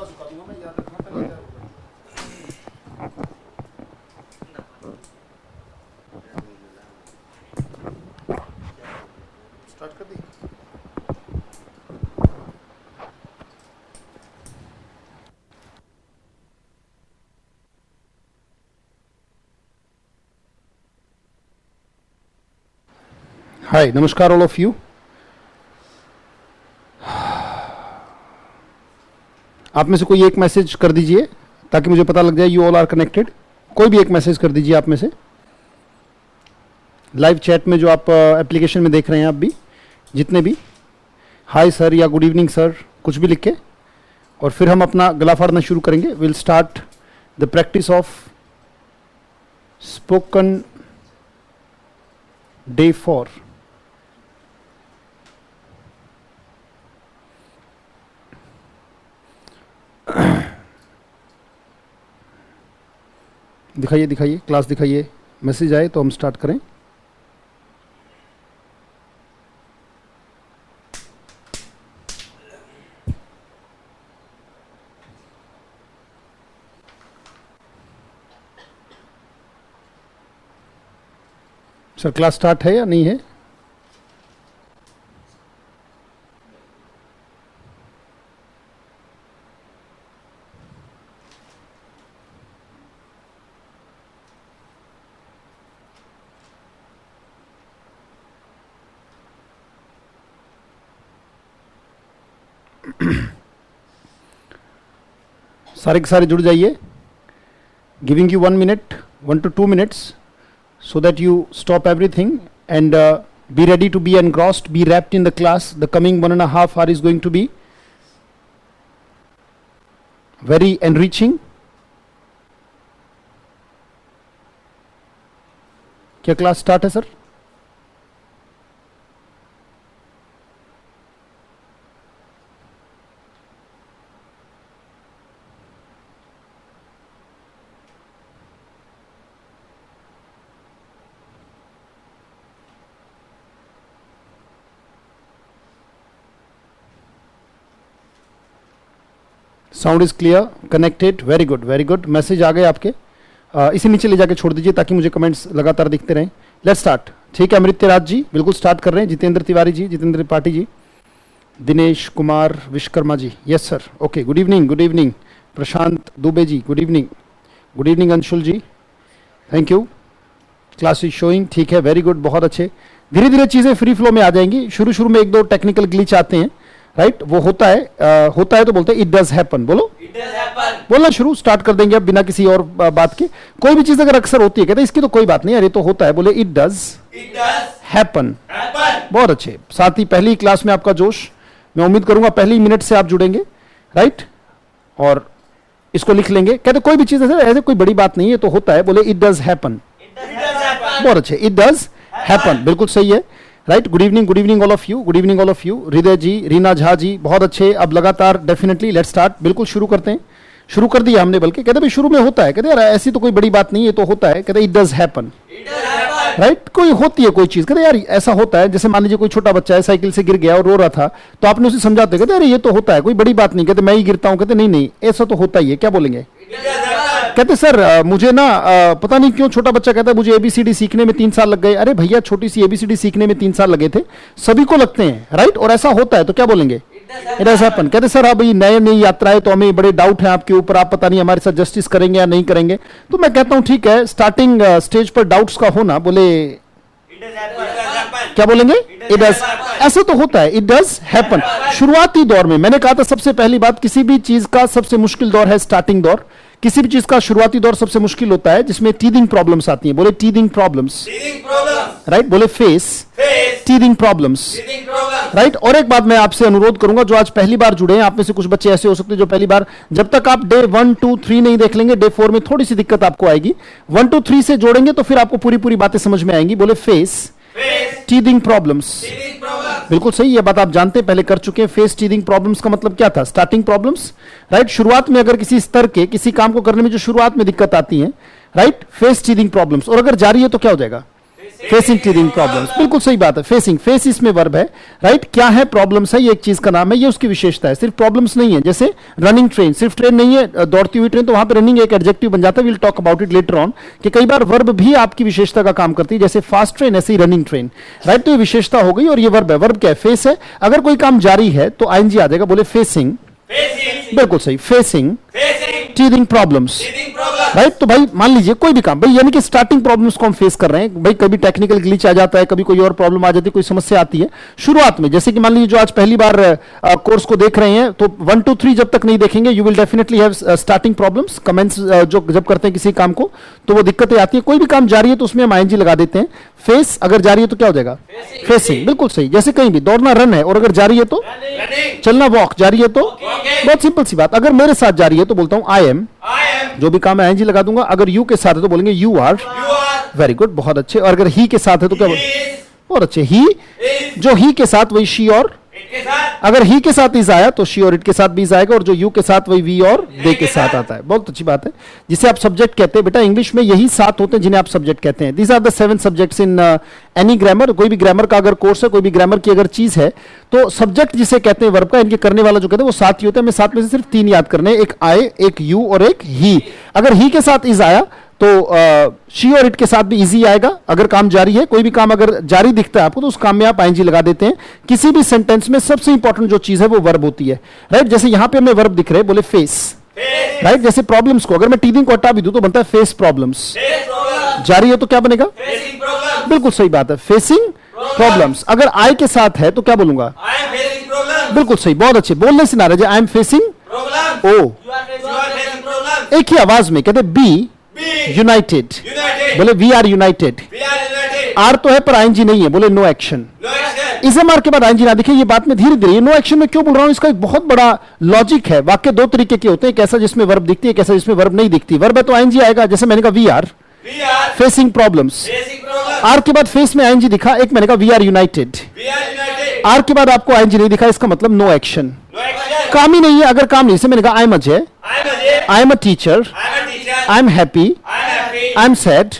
सिखा दूंगा मैं, याद रखना पहले क्या होगा। स्टार्ट कर दी। हाय, नमस्कार ऑल ऑफ यू। आप में से कोई एक मैसेज कर दीजिए ताकि मुझे पता लग जाए यू ऑल आर कनेक्टेड। कोई भी एक मैसेज कर दीजिए आप में से, लाइव चैट में जो आप एप्लीकेशन में देख रहे हैं, आप भी जितने भी, हाय सर या गुड इवनिंग सर, कुछ भी लिख के, और फिर हम अपना गला फाड़ना शुरू करेंगे। Will start the practice of spoken day 4। दिखाइए दिखाइए, क्लास दिखाइए, मैसेज आए तो हम स्टार्ट करें। सर क्लास स्टार्ट है या नहीं है? सारे के सारे जुड़ जाइए। Giving you 1 minute, 1 to 2 minutes, so that you stop everything and be ready to be engrossed, be wrapped in the class. The coming 1.5 hours is going to be very enriching. क्या क्लास स्टार्ट है sir? Sound is clear, connected, very good very good. Message आ गए आपके, इसी नीचे ले जाके छोड़ दीजिए ताकि मुझे कमेंट्स लगातार दिखते रहें। Let's start. ठीक है, अमृत्य राज जी बिल्कुल स्टार्ट कर रहे हैं। Jitendra Tiwari ji, Jitendra Tripathi ji, Dinesh Kumar Vishwakarma ji, yes sir, okay. Good evening, good evening. Prashant Dubey ji, good evening. Good evening Anshul ji, thank you. Class is showing, ठीक है, वेरी गुड, बहुत अच्छे। धीरे धीरे चीज़ें फ्री फ्लो में आ जाएंगी। शुरू शुरू में 1-2 टेक्निकल ग्लिच आते हैं, राइट, वो होता है तो बोलते हैं इट डज हैपन। बोलो, बोलना शुरू स्टार्ट कर देंगे अब बिना किसी और बात के। कोई भी चीज अगर अक्सर होती है, कहते हैं इसकी तो कोई बात नहीं, अरे तो होता है, बोले इट डज हैपन। बहुत अच्छे। साथ ही पहली क्लास में आपका जोश, मैं उम्मीद करूंगा पहली मिनट से आप जुड़ेंगे, राइट, और इसको लिख लेंगे। कहते कोई भी चीज ऐसे कोई बड़ी बात नहीं है, तो होता है, बोले इट डज हैपन। बहुत अच्छे, इट डज हैपन, बिल्कुल सही है, right. Good evening all of you, good evening all of you. हृदय जी, रीना झा जी, बहुत अच्छे। अब लगातार डेफिनेटली लेट्स स्टार्ट, बिल्कुल शुरू करते हैं। शुरू कर दिया हमने, बल्कि कहते भाई शुरू में होता है, कहते यार ऐसी तो कोई बड़ी बात नहीं है, तो होता है, कहते इट डज हैपन, राइट। कोई होती है कोई चीज, कहते यार ऐसा होता है। जैसे मान लीजिए कोई छोटा बच्चा है, साइकिल से गिर गया और रो रहा था, तो आपने उसे समझाते, कहते अरे ये तो होता है, कोई बड़ी बात नहीं। कहते मैं ही गिरता हूं, कहते नहीं नहीं ऐसा तो होता ही है, क्या बोलेंगे? कहते सर मुझे ना पता नहीं क्यों छोटा बच्चा कहता है मुझे ABCD सीखने में 3 साल लग गए। अरे भैया छोटी सी ABCD सीखने में 3 साल लगे थे, सभी को लगते हैं, राइट, और ऐसा होता है, तो क्या बोलेंगे? It does happen. कहते सर अब ये नई यात्रा है, तो हमें बड़े डाउट है आपके ऊपर, आप पता नहीं हमारे साथ जस्टिस करेंगे या नहीं करेंगे। तो मैं कहता हूं ठीक है, स्टार्टिंग स्टेज पर डाउट्स का होना, बोले क्या बोलेंगे? इट डज, ऐसा तो होता है, इट डज हैपन। शुरुआती दौर में मैंने कहा था सबसे पहली बात, किसी भी चीज का सबसे मुश्किल दौर है स्टार्टिंग दौर। किसी भी चीज का शुरुआती दौर सबसे मुश्किल होता है, जिसमें टीदिंग प्रॉब्लम्स आती हैं। बोले टीदिंग प्रॉब्लम्स, राइट, बोले फेस टीदिंग प्रॉब्लम्स, राइट। और एक बात मैं आपसे अनुरोध करूंगा, जो आज पहली बार जुड़े हैं, आप में से कुछ बच्चे ऐसे हो सकते हैं जो पहली बार, जब तक आप डे 1, 2, 3 नहीं देख लेंगे, डे 4 में थोड़ी सी दिक्कत आपको आएगी। 1, 2, 3 से जोड़ेंगे तो फिर आपको पूरी पूरी बातें समझ में आएंगी। बोले फेस टीदिंग प्रॉब्लम्स, बिल्कुल सही, ये बात आप जानते हैं, पहले कर चुके हैं। फेस टीदिंग प्रॉब्लम्स का मतलब क्या था? Starting problems, right. शुरुआत में अगर किसी स्तर के किसी काम को करने में जो शुरुआत में दिक्कत आती है, राइट, फेस टीदिंग प्रॉब्लम्स। और अगर जारी है तो क्या हो जाएगा? फेसिंग टीथिंग प्रॉब्लम्स, बिल्कुल सही बात है। फेसिंग, फेस इसमें वर्ब है, राइट। क्या है? प्रॉब्लम्स है, ये एक चीज का नाम है, ये उसकी विशेषता है। सिर्फ प्रॉब्लम्स नहीं है, जैसे रनिंग ट्रेन, सिर्फ ट्रेन नहीं है, दौड़ती हुई ट्रेन, तो वहां पे रनिंग एक एडजेक्टिव बन जाता है। Will talk about it later on कि कई बार वर्ब भी आपकी विशेषता का काम करती है, जैसे फास्ट ट्रेन ऐसे ही रनिंग ट्रेन, राइट। तो ये विशेषता हो गई और ये वर्ब है। वर्ब क्या है? फेस है। अगर कोई काम जारी है तो आईएनजी आ जाएगा, बोले फेसिंग, बिल्कुल सही, फेसिंग टीथिंग प्रॉब्लम्स, राइट। तो भाई मान लीजिए कोई भी काम, भाई यानी कि स्टार्टिंग प्रॉब्लम्स को हम फेस कर रहे हैं, भाई कभी टेक्निकल ग्लिच आ जाता है, कभी कोई और प्रॉब्लम आ जाती है, कोई समस्या आती है शुरुआत में, जैसे कि मान लीजिए जो आज पहली बार कोर्स को देख रहे हैं, तो 1 2 3 जब तक नहीं देखेंगे, you will definitely have starting problems, comments जो जब करते हैं किसी काम को तो वो दिक्कतें आती है। कोई भी काम जारी है तो उसमें हम आईएनजी लगा देते हैं। फेस अगर जारी है तो क्या हो जाएगा? फेसिंग, बिल्कुल सही। जैसे कहीं भी दौड़ना रन है और अगर जारी है तो चलना वॉक, जारी है तो बहुत सिंपल सी बात। अगर मेरे साथ जारी है तो बोलता हूं आई एम, जो भी काम है आईएनजी लगा दूंगा। अगर यू के साथ है तो बोलेंगे यू आर, वेरी गुड, बहुत अच्छे। और अगर ही के साथ है तो क्या बहुत अच्छे, ही, जो ही के साथ वही शी और, अगर ही के साथ इज आया तो शी और इट के साथ भी इज आएगा, और जो यू के साथ वही वी और दे के साथ आता है। बहुत अच्छी बात है, जिसे आप सब्जेक्ट कहते हैं। बेटा इंग्लिश में यही 7 होते हैं जिन्हें आप सब्जेक्ट कहते हैं। These are the 7 subjects in any grammar. कोई भी ग्रामर का अगर कोर्स है, कोई भी ग्रामर की अगर चीज है, तो सब्जेक्ट जिसे कहते हैं वर्ब का, इनके करने वाला जो कहते हैं वो 7 ही होते हैं। हमें 7 में से सिर्फ 3 याद करने हैं, एक आई, एक यू और एक ही। अगर ही के साथ इज आया तो शी और इट के साथ भी इजी आएगा। अगर काम जारी है, कोई भी काम अगर जारी दिखता है आपको, तो उस काम में आप आईएनजी लगा देते हैं। किसी भी सेंटेंस में सबसे इंपॉर्टेंट जो चीज है वो वर्ब होती है, राइट। जैसे यहां पे हमें वर्ब दिख रहे हैं, बोले फेस, राइट। जैसे प्रॉब्लम्स को अगर मैं टीथिंग को हटा भी दूं तो बनता है फेस प्रॉब्लम्स। जारी है तो क्या बनेगा? बिल्कुल सही बात है, फेसिंग प्रॉब्लम्स। अगर आई के साथ है तो क्या बोलूंगा? बिल्कुल सही, बहुत अच्छे। बोलने से ना रहे, आई एम फेसिंग ओ, एक ही आवाज में कहते बी यूनाइटेड, बोले वी आर यूनाइटेड। आर तो है पर आईएनजी नहीं है, बोले नो एक्शन। इसे मार के बाद आईएनजी ना दिखे, ये बात में धीरे धीरे नो एक्शन में क्यों बोल रहा हूं, इसका एक बहुत बड़ा लॉजिक है। वाक्य 2 तरीके के होते हैं, कैसा जिसमें वर्ब दिखती है, कैसा जिसमें वर्ब नहीं दिखती। वर्ब है तो आईएनजी आएगा, जैसे मैंने कहा we are facing problems. Are के बाद फेस में आईएनजी दिखा, एक मैंने कहा वी आर यूनाइटेड। आर के बाद आपको आईएनजी नहीं दिखा, इसका मतलब नो एक्शन, काम ही नहीं है। अगर काम नहीं, से मैंने कहा I M Ajay, I am a teacher, I am happy, I am sad.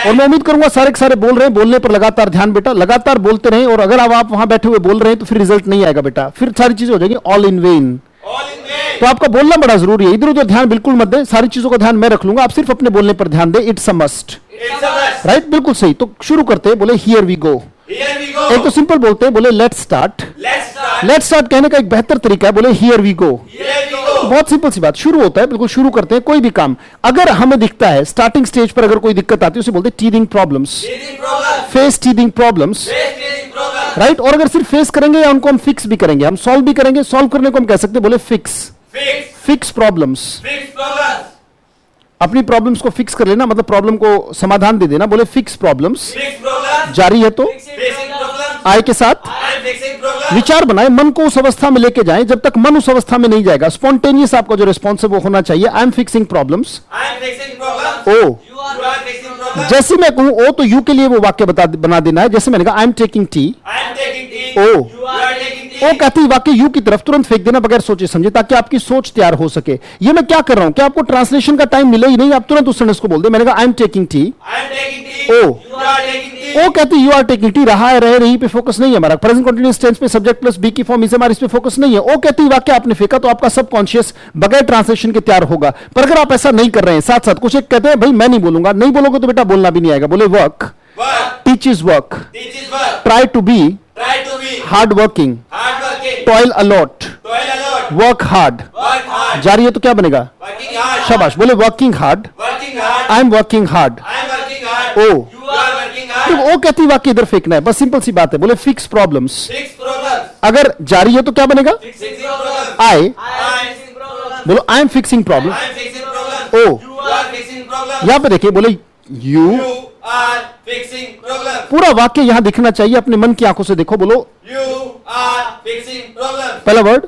और मैं उम्मीद करूंगा सारे के सारे बोल रहे हैं। बोलने पर लगातार ध्यान बेटा, लगातार बोलते रहें। और अगर आप वहां बैठे हुए बोल रहे हैं तो फिर रिजल्ट नहीं आएगा बेटा, फिर सारी चीजें हो जाएगी ऑल इन वेन। तो आपका बोलना बड़ा जरूरी है, इधर उधर ध्यान बिल्कुल मत दें, सारी चीजों का ध्यान मैं रख लूंगा, आप सिर्फ अपने बोलने पर ध्यान दें। इट्स अ मस्ट, राइट, बिल्कुल सही। तो शुरू करते हैं, बोले हियर वी गो। एक तो सिंपल बोलते हैं, बोले लेट्स स्टार्ट। लेट्स स्टार्ट कहने का एक बेहतर तरीका है, बोले हियर वी गो। बहुत सिंपल सी बात, शुरू होता है, बिल्कुल शुरू करते हैं कोई भी काम। अगर हमें दिखता है स्टार्टिंग स्टेज पर अगर कोई दिक्कत आती है, उसे बोलते हैं teething problems, face teething problems, right. और अगर सिर्फ फेस करेंगे या उनको हम फिक्स भी करेंगे, हम सॉल्व भी करेंगे। सॉल्व करने को हम कह सकते हैं, बोले फिक्स प्रॉब्लम्स। अपनी प्रॉब्लम्स को फिक्स कर लेना, मतलब प्रॉब्लम को समाधान दे देना, बोले फिक्स प्रॉब्लम्स। जारी है तो आई के साथ विचार बनाए, मन को उस अवस्था में लेके जाएं। जब तक मन उस अवस्था में नहीं जाएगा, स्पॉन्टेनियस आपका जो रिस्पॉन्स है वो होना चाहिए। I am fixing problems. ओ, जैसे मैं कहूं ओ तो यू के लिए वो वाक्य बना देना है। जैसे मैंने कहा आई एम टेकिंग टी, ओ कहती वाक्य यू की तरफ तुरंत फेंक देना बगैर सोचे समझे, ताकि आपकी सोच तैयार हो सके। ये मैं क्या कर रहा हूं, क्या आपको ट्रांसलेशन का टाइम मिले ही नहीं, आप तुरंत उस सेंटेंस को बोल दे। मैंने कहा आई एम टेकिंग टी, ओ कहती यू आर टेकिंग टी। रहा है, रहे, रही पे फोकस नहीं है हमारा। प्रेजेंट कंटीन्यूअस टेंस पे सब्जेक्ट प्लस बी की फॉर्म, इसे हमारे इस पे फोकस नहीं है। ओ कहती वाक्य आपने फेंका तो आपका सबकॉन्शियस बगैर ट्रांसलेशन के तैयार होगा। पर अगर आप ऐसा नहीं कर रहे हैं, साथ साथ कुछ एक कहते हैं भाई मैं नहीं बोलूंगा, नहीं बोलोगे तो बेटा बोलना भी नहीं आएगा। बोले work, teaches work, try to be hard working, toil a lot, work hard. जारी है तो क्या बनेगा? शाबाश, बोले working hard, I am working hard. ओ कहती वाक्य इधर फेंकना है, बस सिंपल सी बात है। बोले फिक्स प्रॉब्लम्स। अगर जारी है तो क्या बनेगा? आई, बोलो आई एम फिक्सिंग प्रॉब्लम। ओ, यहां पे देखिए, बोले यू पूरा वाक्य यहां दिखना चाहिए, अपने मन की आंखों से देखो। बोलो पहला वर्ड,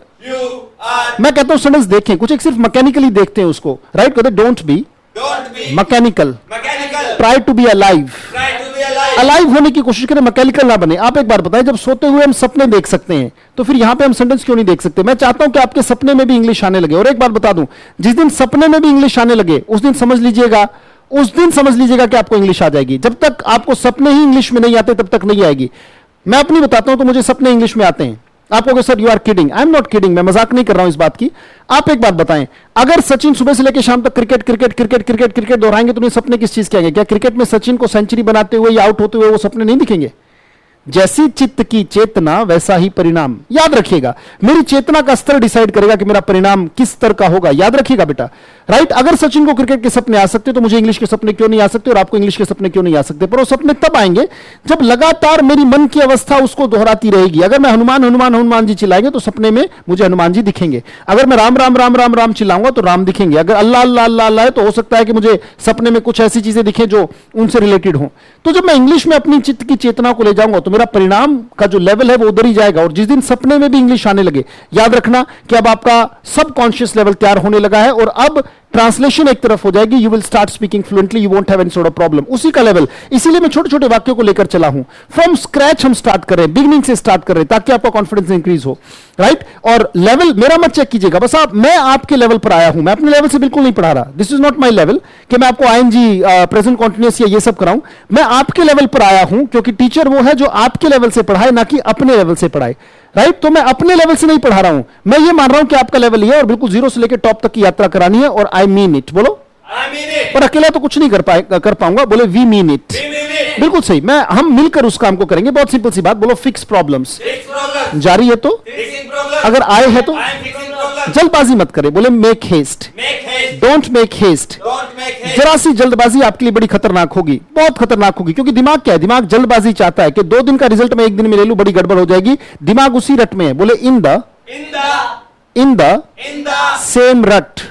मैं कहता हूं सेंटेंस देखें, कुछ एक सिर्फ मैकेनिकली देखते हैं उसको, राइट। कहते don't be mechanical, try to be alive. Alive होने की कोशिश करें, मैकेनिकल ना बने। आप एक बार बताएं, जब सोते हुए हम सपने देख सकते हैं तो फिर यहां पे हम सेंटेंस क्यों नहीं देख सकते? मैं चाहता हूं कि आपके सपने में भी इंग्लिश आने लगे। और एक बार बता दूं, जिस दिन सपने में भी इंग्लिश आने लगे उस दिन समझ लीजिएगा उस दिन समझ लीजिएगा कि आपको इंग्लिश आ जाएगी। जब तक आपको सपने ही इंग्लिश में नहीं आते तब तक नहीं आएगी। मैं अपनी बताता हूं तो मुझे सपने इंग्लिश में आते हैं। आप कहोगे sir you are kidding, I am not kidding, मैं मजाक नहीं कर रहा हूं इस बात की। आप एक बात बताएं, अगर सचिन सुबह से लेकर शाम तक cricket cricket cricket cricket cricket दोहराएंगे तो उन्हें सपने किस चीज के आएंगे? क्या क्रिकेट में सचिन को सेंचुरी बनाते हुए या आउट होते हुए वो सपने नहीं दिखेंगे? जैसी चित्त की चेतना वैसा ही परिणाम। याद रखिएगा, मेरी चेतना का स्तर डिसाइड करेगा कि मेरा परिणाम किस स्तर का होगा। याद रखिएगा बेटा, राइट? अगर सचिन को क्रिकेट के सपने आ सकते तो मुझे इंग्लिश के सपने क्यों नहीं आ सकते, और आपको इंग्लिश के सपने क्यों नहीं आ सकते? पर वो सपने तब आएंगे जब लगातार मेरी मन की अवस्था उसको दोहराती रहेगी। अगर मैं हनुमान हनुमान हनुमान जी चिल्लाएंगे तो सपने में मुझे हनुमान जी दिखेंगे। अगर मैं राम राम राम राम राम चिल्लाऊंगा तो राम दिखेंगे। अगर अल्लाह अल्लाह अल्लाह अल्लाह है तो हो सकता है कि मुझे सपने में कुछ ऐसी चीजें दिखें जो उनसे रिलेटेड हो। तो जब मैं इंग्लिश में अपनी चित्त की चेतना को ले जाऊंगा तो मेरा परिणाम का जो लेवल है वो उधर ही जाएगा। और जिस दिन सपने में भी इंग्लिश आने लगे, याद रखना कि अब आपका सबकॉन्शियस लेवल तैयार होने लगा है और अब ट्रांसलेशन एक तरफ हो जाएगी। You will start speaking fluently, you won't have any sort of problem. उसी का लेवल, इसीलिए मैं छोटे छोटे वाक्यों को लेकर चला हूं। फ्रॉम स्क्रैच हम स्टार्ट कर रहे हैं, बिगिनिंग से स्टार्ट कर रहे हैं ताकि आपका कॉन्फिडेंस इंक्रीज हो, राइट? और लेवल मेरा मत चेक कीजिएगा, बस मैं आपके लेवल पर आया हूं, मैं अपने लेवल से बिल्कुल नहीं पढ़ा रहा। This is not my level कि मैं आपको आईएनजी प्रेजेंट कॉन्टिन्यूअस या ये सब कराऊं। मैं आपके लेवल पर आया हूं क्योंकि टीचर वो है जो आपके लेवल से पढ़ाए, ना कि अपने लेवल से पढ़ाए, राइट? तो मैं अपने लेवल से नहीं पढ़ा रहा हूं, मैं ये मान रहा हूं कि आपका लेवल ये है और बिल्कुल जीरो से लेकर टॉप तक की यात्रा करानी है। और आई मीन इट, बोलो पर अकेला तो कुछ नहीं कर पाऊंगा, बोले वी मीन इट। बिल्कुल सही, हम मिलकर उस काम को करेंगे। बहुत सिंपल सी बात, बोलो फिक्स प्रॉब्लम्स। जारी है तो, अगर आए है तो जल्दबाजी मत करे, बोले make haste, don't make haste. जरा सी जल्दबाजी आपके लिए बड़ी खतरनाक होगी, बहुत खतरनाक होगी। क्योंकि दिमाग क्या है? दिमाग जल्दबाजी चाहता है कि 2 दिन का रिजल्ट मैं 1 दिन में ले लूं, बड़ी गड़बड़ हो जाएगी। दिमाग उसी रट में है, बोले इन द सेम रट।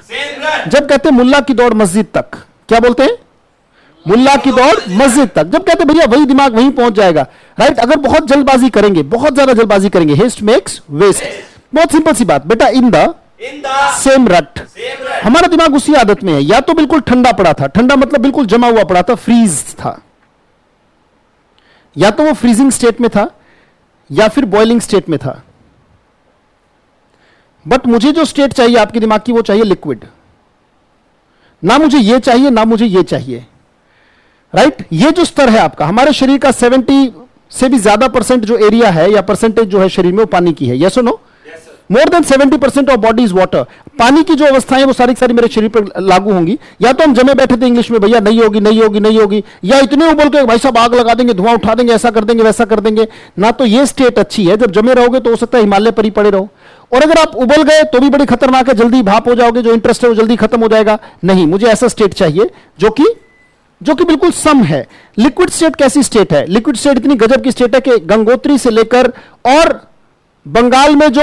जब कहते हैं मुल्ला की दौड़ मस्जिद तक, क्या बोलते हैं? मुल्ला की दौड़ मस्जिद तक। जब कहते हैं भैया वही दिमाग वहीं पहुंच जाएगा, राइट? अगर बहुत जल्दबाजी करेंगे, बहुत ज्यादा जल्दबाजी करेंगे, हेस्ट मेक्स वेस्ट। बहुत सिंपल सी बात बेटा, इन द सेम रट। हमारा दिमाग उसी आदत में है, या तो बिल्कुल ठंडा पड़ा था, ठंडा मतलब बिल्कुल जमा हुआ पड़ा था, फ्रीज था, या तो वो फ्रीजिंग स्टेट में था या फिर बॉइलिंग स्टेट में था। बट मुझे जो स्टेट चाहिए आपके दिमाग की, वो चाहिए लिक्विड। ना मुझे ये चाहिए ना मुझे ये चाहिए, राइट? ये जो स्तर है आपका, हमारे शरीर का 70 से भी ज्यादा % जो एरिया है या परसेंटेज जो है शरीर में, वो पानी की है। यस और no? More than 70% of body is water. पानी की जो अवस्थाएं हैं वो सारी सारी मेरे शरीर पर लागू होंगी। या तो हम जमे बैठे थे इंग्लिश में, भैया नहीं होगी नहीं होगी नहीं होगी, या इतने उबल के भाई साहब आग लगा देंगे, धुआं उठा देंगे, ऐसा कर देंगे वैसा कर देंगे। ना तो ये स्टेट अच्छी है, जब जमे रहोगे तो हो सकता है हिमालय पर ही पड़े रहो। और अगर आप उबल गए तो भी बड़ी खतरनाक है, जल्दी भाप हो जाओगे, जो इंटरेस्ट है वो जल्दी खत्म हो जाएगा। नहीं, मुझे ऐसा स्टेट चाहिए जो कि बिल्कुल सम है। लिक्विड स्टेट कैसी स्टेट है? लिक्विड स्टेट इतनी गजब की स्टेट है कि गंगोत्री से लेकर और बंगाल में जो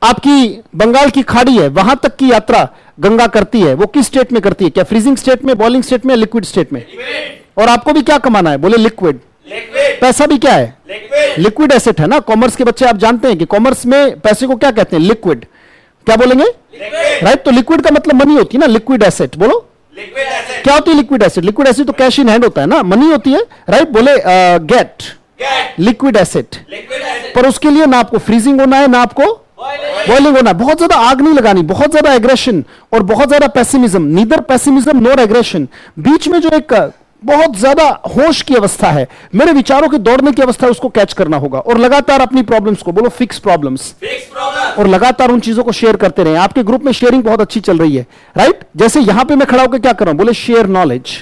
आपकी बंगाल की खाड़ी है वहां तक की यात्रा गंगा करती है। वो किस स्टेट में करती है? क्या फ्रीजिंग स्टेट में, बॉइलिंग स्टेट में, लिक्विड स्टेट में? और आपको भी क्या कमाना है? बोले लिक्विड। पैसा भी क्या है? लिक्विड एसेट है ना। कॉमर्स के बच्चे आप जानते हैं कि कॉमर्स में पैसे को क्या कहते हैं? लिक्विड। क्या बोलेंगे? राइट? तो लिक्विड का मतलब मनी होती है ना, लिक्विड एसेट। बोलो क्या होती है लिक्विड एसेट? लिक्विड एसेट तो कैश इन हैंड होता है ना, मनी होती है, राइट? बोले गेट लिक्विड एसेट। पर उसके लिए ना आपको फ्रीजिंग होना है ना आपको बॉइलिंग होना है। बहुत ज्यादा आग नहीं लगानी, बहुत ज्यादा एग्रेशन और बहुत ज्यादा pessimism, neither pessimism nor aggression. बीच में जो एक बहुत ज्यादा होश की अवस्था है, मेरे विचारों के दौड़ने की अवस्था है, उसको कैच करना होगा। और लगातार अपनी प्रॉब्लम्स को, बोलो फिक्स प्रॉब्लम्स, और लगातार उन चीजों को शेयर करते रहे। आपके ग्रुप में शेयरिंग बहुत अच्छी चल रही है, राइट? जैसे यहां पे मैं खड़ा होकर क्या कर रहा हूं? बोले शेयर नॉलेज।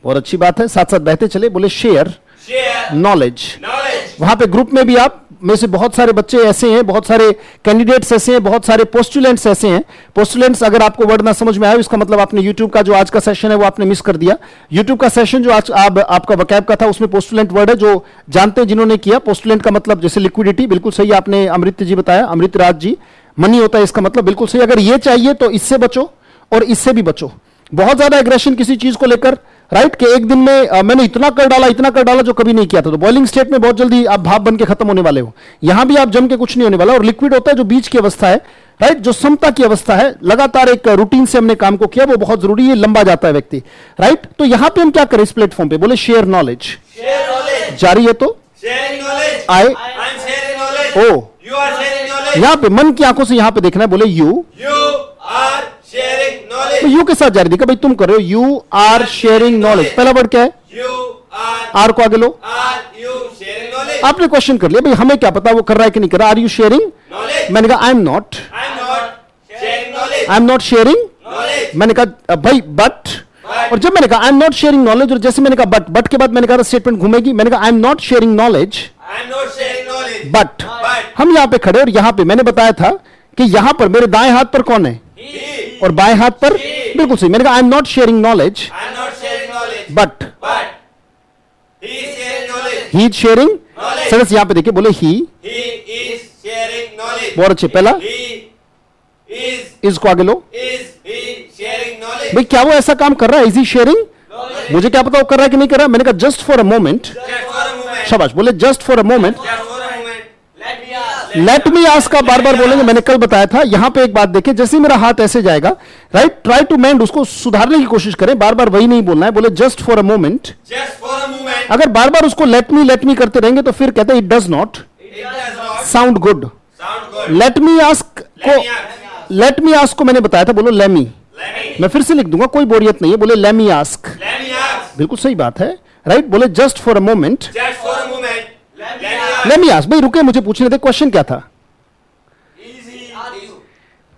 बहुत अच्छी बात है, साथ साथ बहते चले, बोले शेयर नॉलेज। वहां पे ग्रुप में भी आप में से बहुत सारे बच्चे ऐसे हैं, बहुत सारे कैंडिडेट्स ऐसे हैं, बहुत सारे पोस्टुलेंट्स ऐसे हैं। पोस्टुलेंट्स, अगर आपको वर्ड ना समझ में आया, इसका मतलब आपने यूट्यूब का जो आज का सेशन है वो आपने मिस कर दिया। यूट्यूब का सेशन जो आज आपका वकैब का था, उसमें पोस्टुलेंट वर्ड है, जो जानते हैं जिन्होंने किया। पोस्टुलेंट का मतलब जैसे लिक्विडिटी, बिल्कुल सही आपने अमृत जी बताया, अमृत राज जी। मनी होता है इसका मतलब, बिल्कुल सही। अगर ये चाहिए तो इससे बचो और इससे भी बचो। बहुत ज्यादा एग्रेशन किसी चीज को लेकर, राइट? कि एक दिन में मैंने इतना कर डाला जो कभी नहीं किया था। तो बॉइलिंग स्टेट में बहुत जल्दी आप भाप बन के खत्म होने वाले हो। यहां भी आप जम के कुछ नहीं होने वाला। और लिक्विड होता है जो बीच की अवस्था है, राइट? जो समता की अवस्था है। लगातार एक रूटीन से हमने काम को किया, वो बहुत जरूरी है, लंबा जाता है व्यक्ति, राइट? तो यहां पे हम क्या करें इस प्लेटफॉर्म पे? बोले शेयर नॉलेज। जारी है तो आई ओ, यहां पे मन की आंखों से यहां पे देखना है, बोले you are sharing knowledge. You के साथ जारी देखा भाई, तुम कर रहे हो, यू आर शेयरिंग नॉलेज। पहला वर्ड क्या है? आर को आगे लो। आपने क्वेश्चन कर लिया भाई, हमें क्या पता वो कर रहा है कि नहीं कर रहा। Are you sharing? मैंने कहा आई एम नॉट शेयरिंग। मैंने कहा भाई बट, और जब मैंने कहा I am not sharing knowledge, और जैसे मैंने कहा बट के बाद मैंने कहा स्टेटमेंट घूमेगी। मैंने कहा I am not sharing knowledge but. हम यहां पे खड़े, और यहां पे मैंने बताया था कि यहां पर मेरे दाएं हाथ पर कौन है और बाएं हाथ पर, बिल्कुल सही। मैंने कहा I am not sharing knowledge but he is sharing. Sir यहां पे देखिए, बोले ही बहुत अच्छे। पहला इज को आगे लो। भाई क्या वो ऐसा काम कर रहा है? Is he sharing? मुझे क्या पता वो कर रहा है कि नहीं कर रहा। मैंने कहा जस्ट फॉर अ मोमेंट। शाबाश, बोले just for a moment. Let me ask का बार बार बोलेंगे, मैंने कल बताया था। यहां पे एक बात देखिए, जैसे मेरा हाथ ऐसे जाएगा, राइट, ट्राई टू मेंड, उसको सुधारने की कोशिश करें, बार बार वही नहीं बोलना है। बोले जस्ट फॉर अ मोमेंट। अगर बार बार उसको लेट मी करते रहेंगे तो फिर कहते हैं it does not sound good. Late me ask को मैंने बताया था, बोलो लेमी। मैं फिर से लिख दूंगा, कोई बोरियत नहीं है। बोले लेमी आस्क, बिल्कुल सही बात है, राइट। बोले just for a moment let me ask. भाई रुके, मुझे पूछने थे क्वेश्चन क्या था।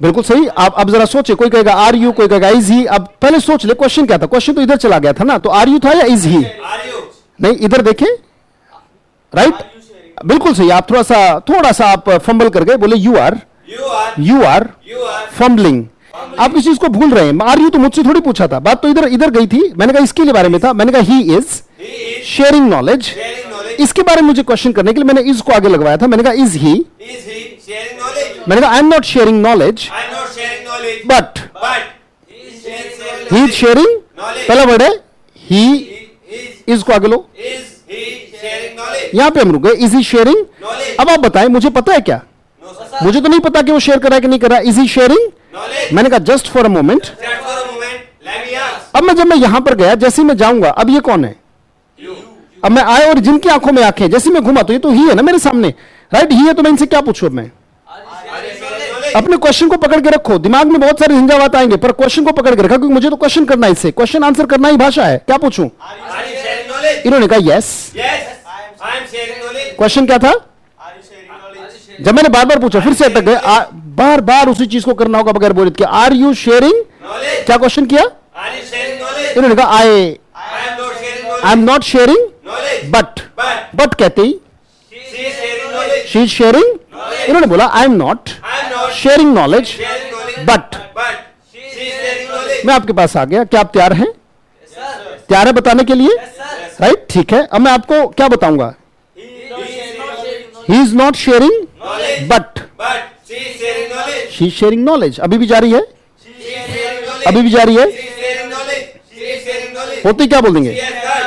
बिल्कुल सही। आप अब जरा सोचे, कोई कहेगा आर यू, कोई कहेगा इज ही। अब पहले सोच ले क्वेश्चन क्या था। क्वेश्चन तो इधर चला गया था ना, तो आर यू था या इज ही? नहीं, इधर देखें, राइट, बिल्कुल सही। आप थोड़ा सा आप फंबल कर गए। बोले यू आर फंबलिंग। आप इस चीज को भूल रहे हैं। आर यू तो मुझसे थोड़ी पूछा था, बात तो इधर गई थी। मैंने कहा इसके बारे में था। मैंने कहा ही इज शेयरिंग नॉलेज। इसके बारे में मुझे क्वेश्चन करने के लिए मैंने इज को आगे लगवाया था। मैंने कहा इज ही? मैंने कहा I am not sharing knowledge but he is sharing. पहला वर्ड है ही, इज को आगे लो। यहां पे हम रुक गए, इज ही शेयरिंग। अब आप बताएं, मुझे पता है क्या? मुझे तो नहीं पता कि वो शेयर कर रहा है कि नहीं कर रहा। Is he sharing? मैंने कहा जस्ट फॉर अ मोमेंट। अब जब मैं यहां पर गया, जैसे मैं जाऊंगा, अब ये कौन है? अब मैं आए और जिनकी आंखों में आंखें, जैसे मैं घुमा तो ये तो ही है ना मेरे सामने, राइट। ही है तो मैं इनसे क्या पूछूं? अब मैं अपने क्वेश्चन को पकड़ के रखो। दिमाग में बहुत सारे झंझावात आएंगे, पर क्वेश्चन को पकड़ के रखा, क्योंकि मुझे तो क्वेश्चन करना है, इससे क्वेश्चन आंसर करना ही भाषा है। क्या पूछूं? इन्होंने कहा यस। क्वेश्चन क्या था? जब मैंने बार बार पूछा, फिर से अटक गए। बार बार उसी चीज को करना होगा बगैर बोरियत के। Are you sharing? क्या क्वेश्चन किया? इन्होंने कहा I am not sharing but कहते ही शी इज शेयरिंग। इन्होंने बोला I am not sharing knowledge but. मैं आपके पास आ गया। क्या आप तैयार हैं? तैयार है बताने के लिए? राइट, ठीक है। अब मैं आपको क्या बताऊंगा? ही is not sharing but she is sharing knowledge. अभी भी जारी है, अभी भी जारी है। होते क्या बोल देंगे?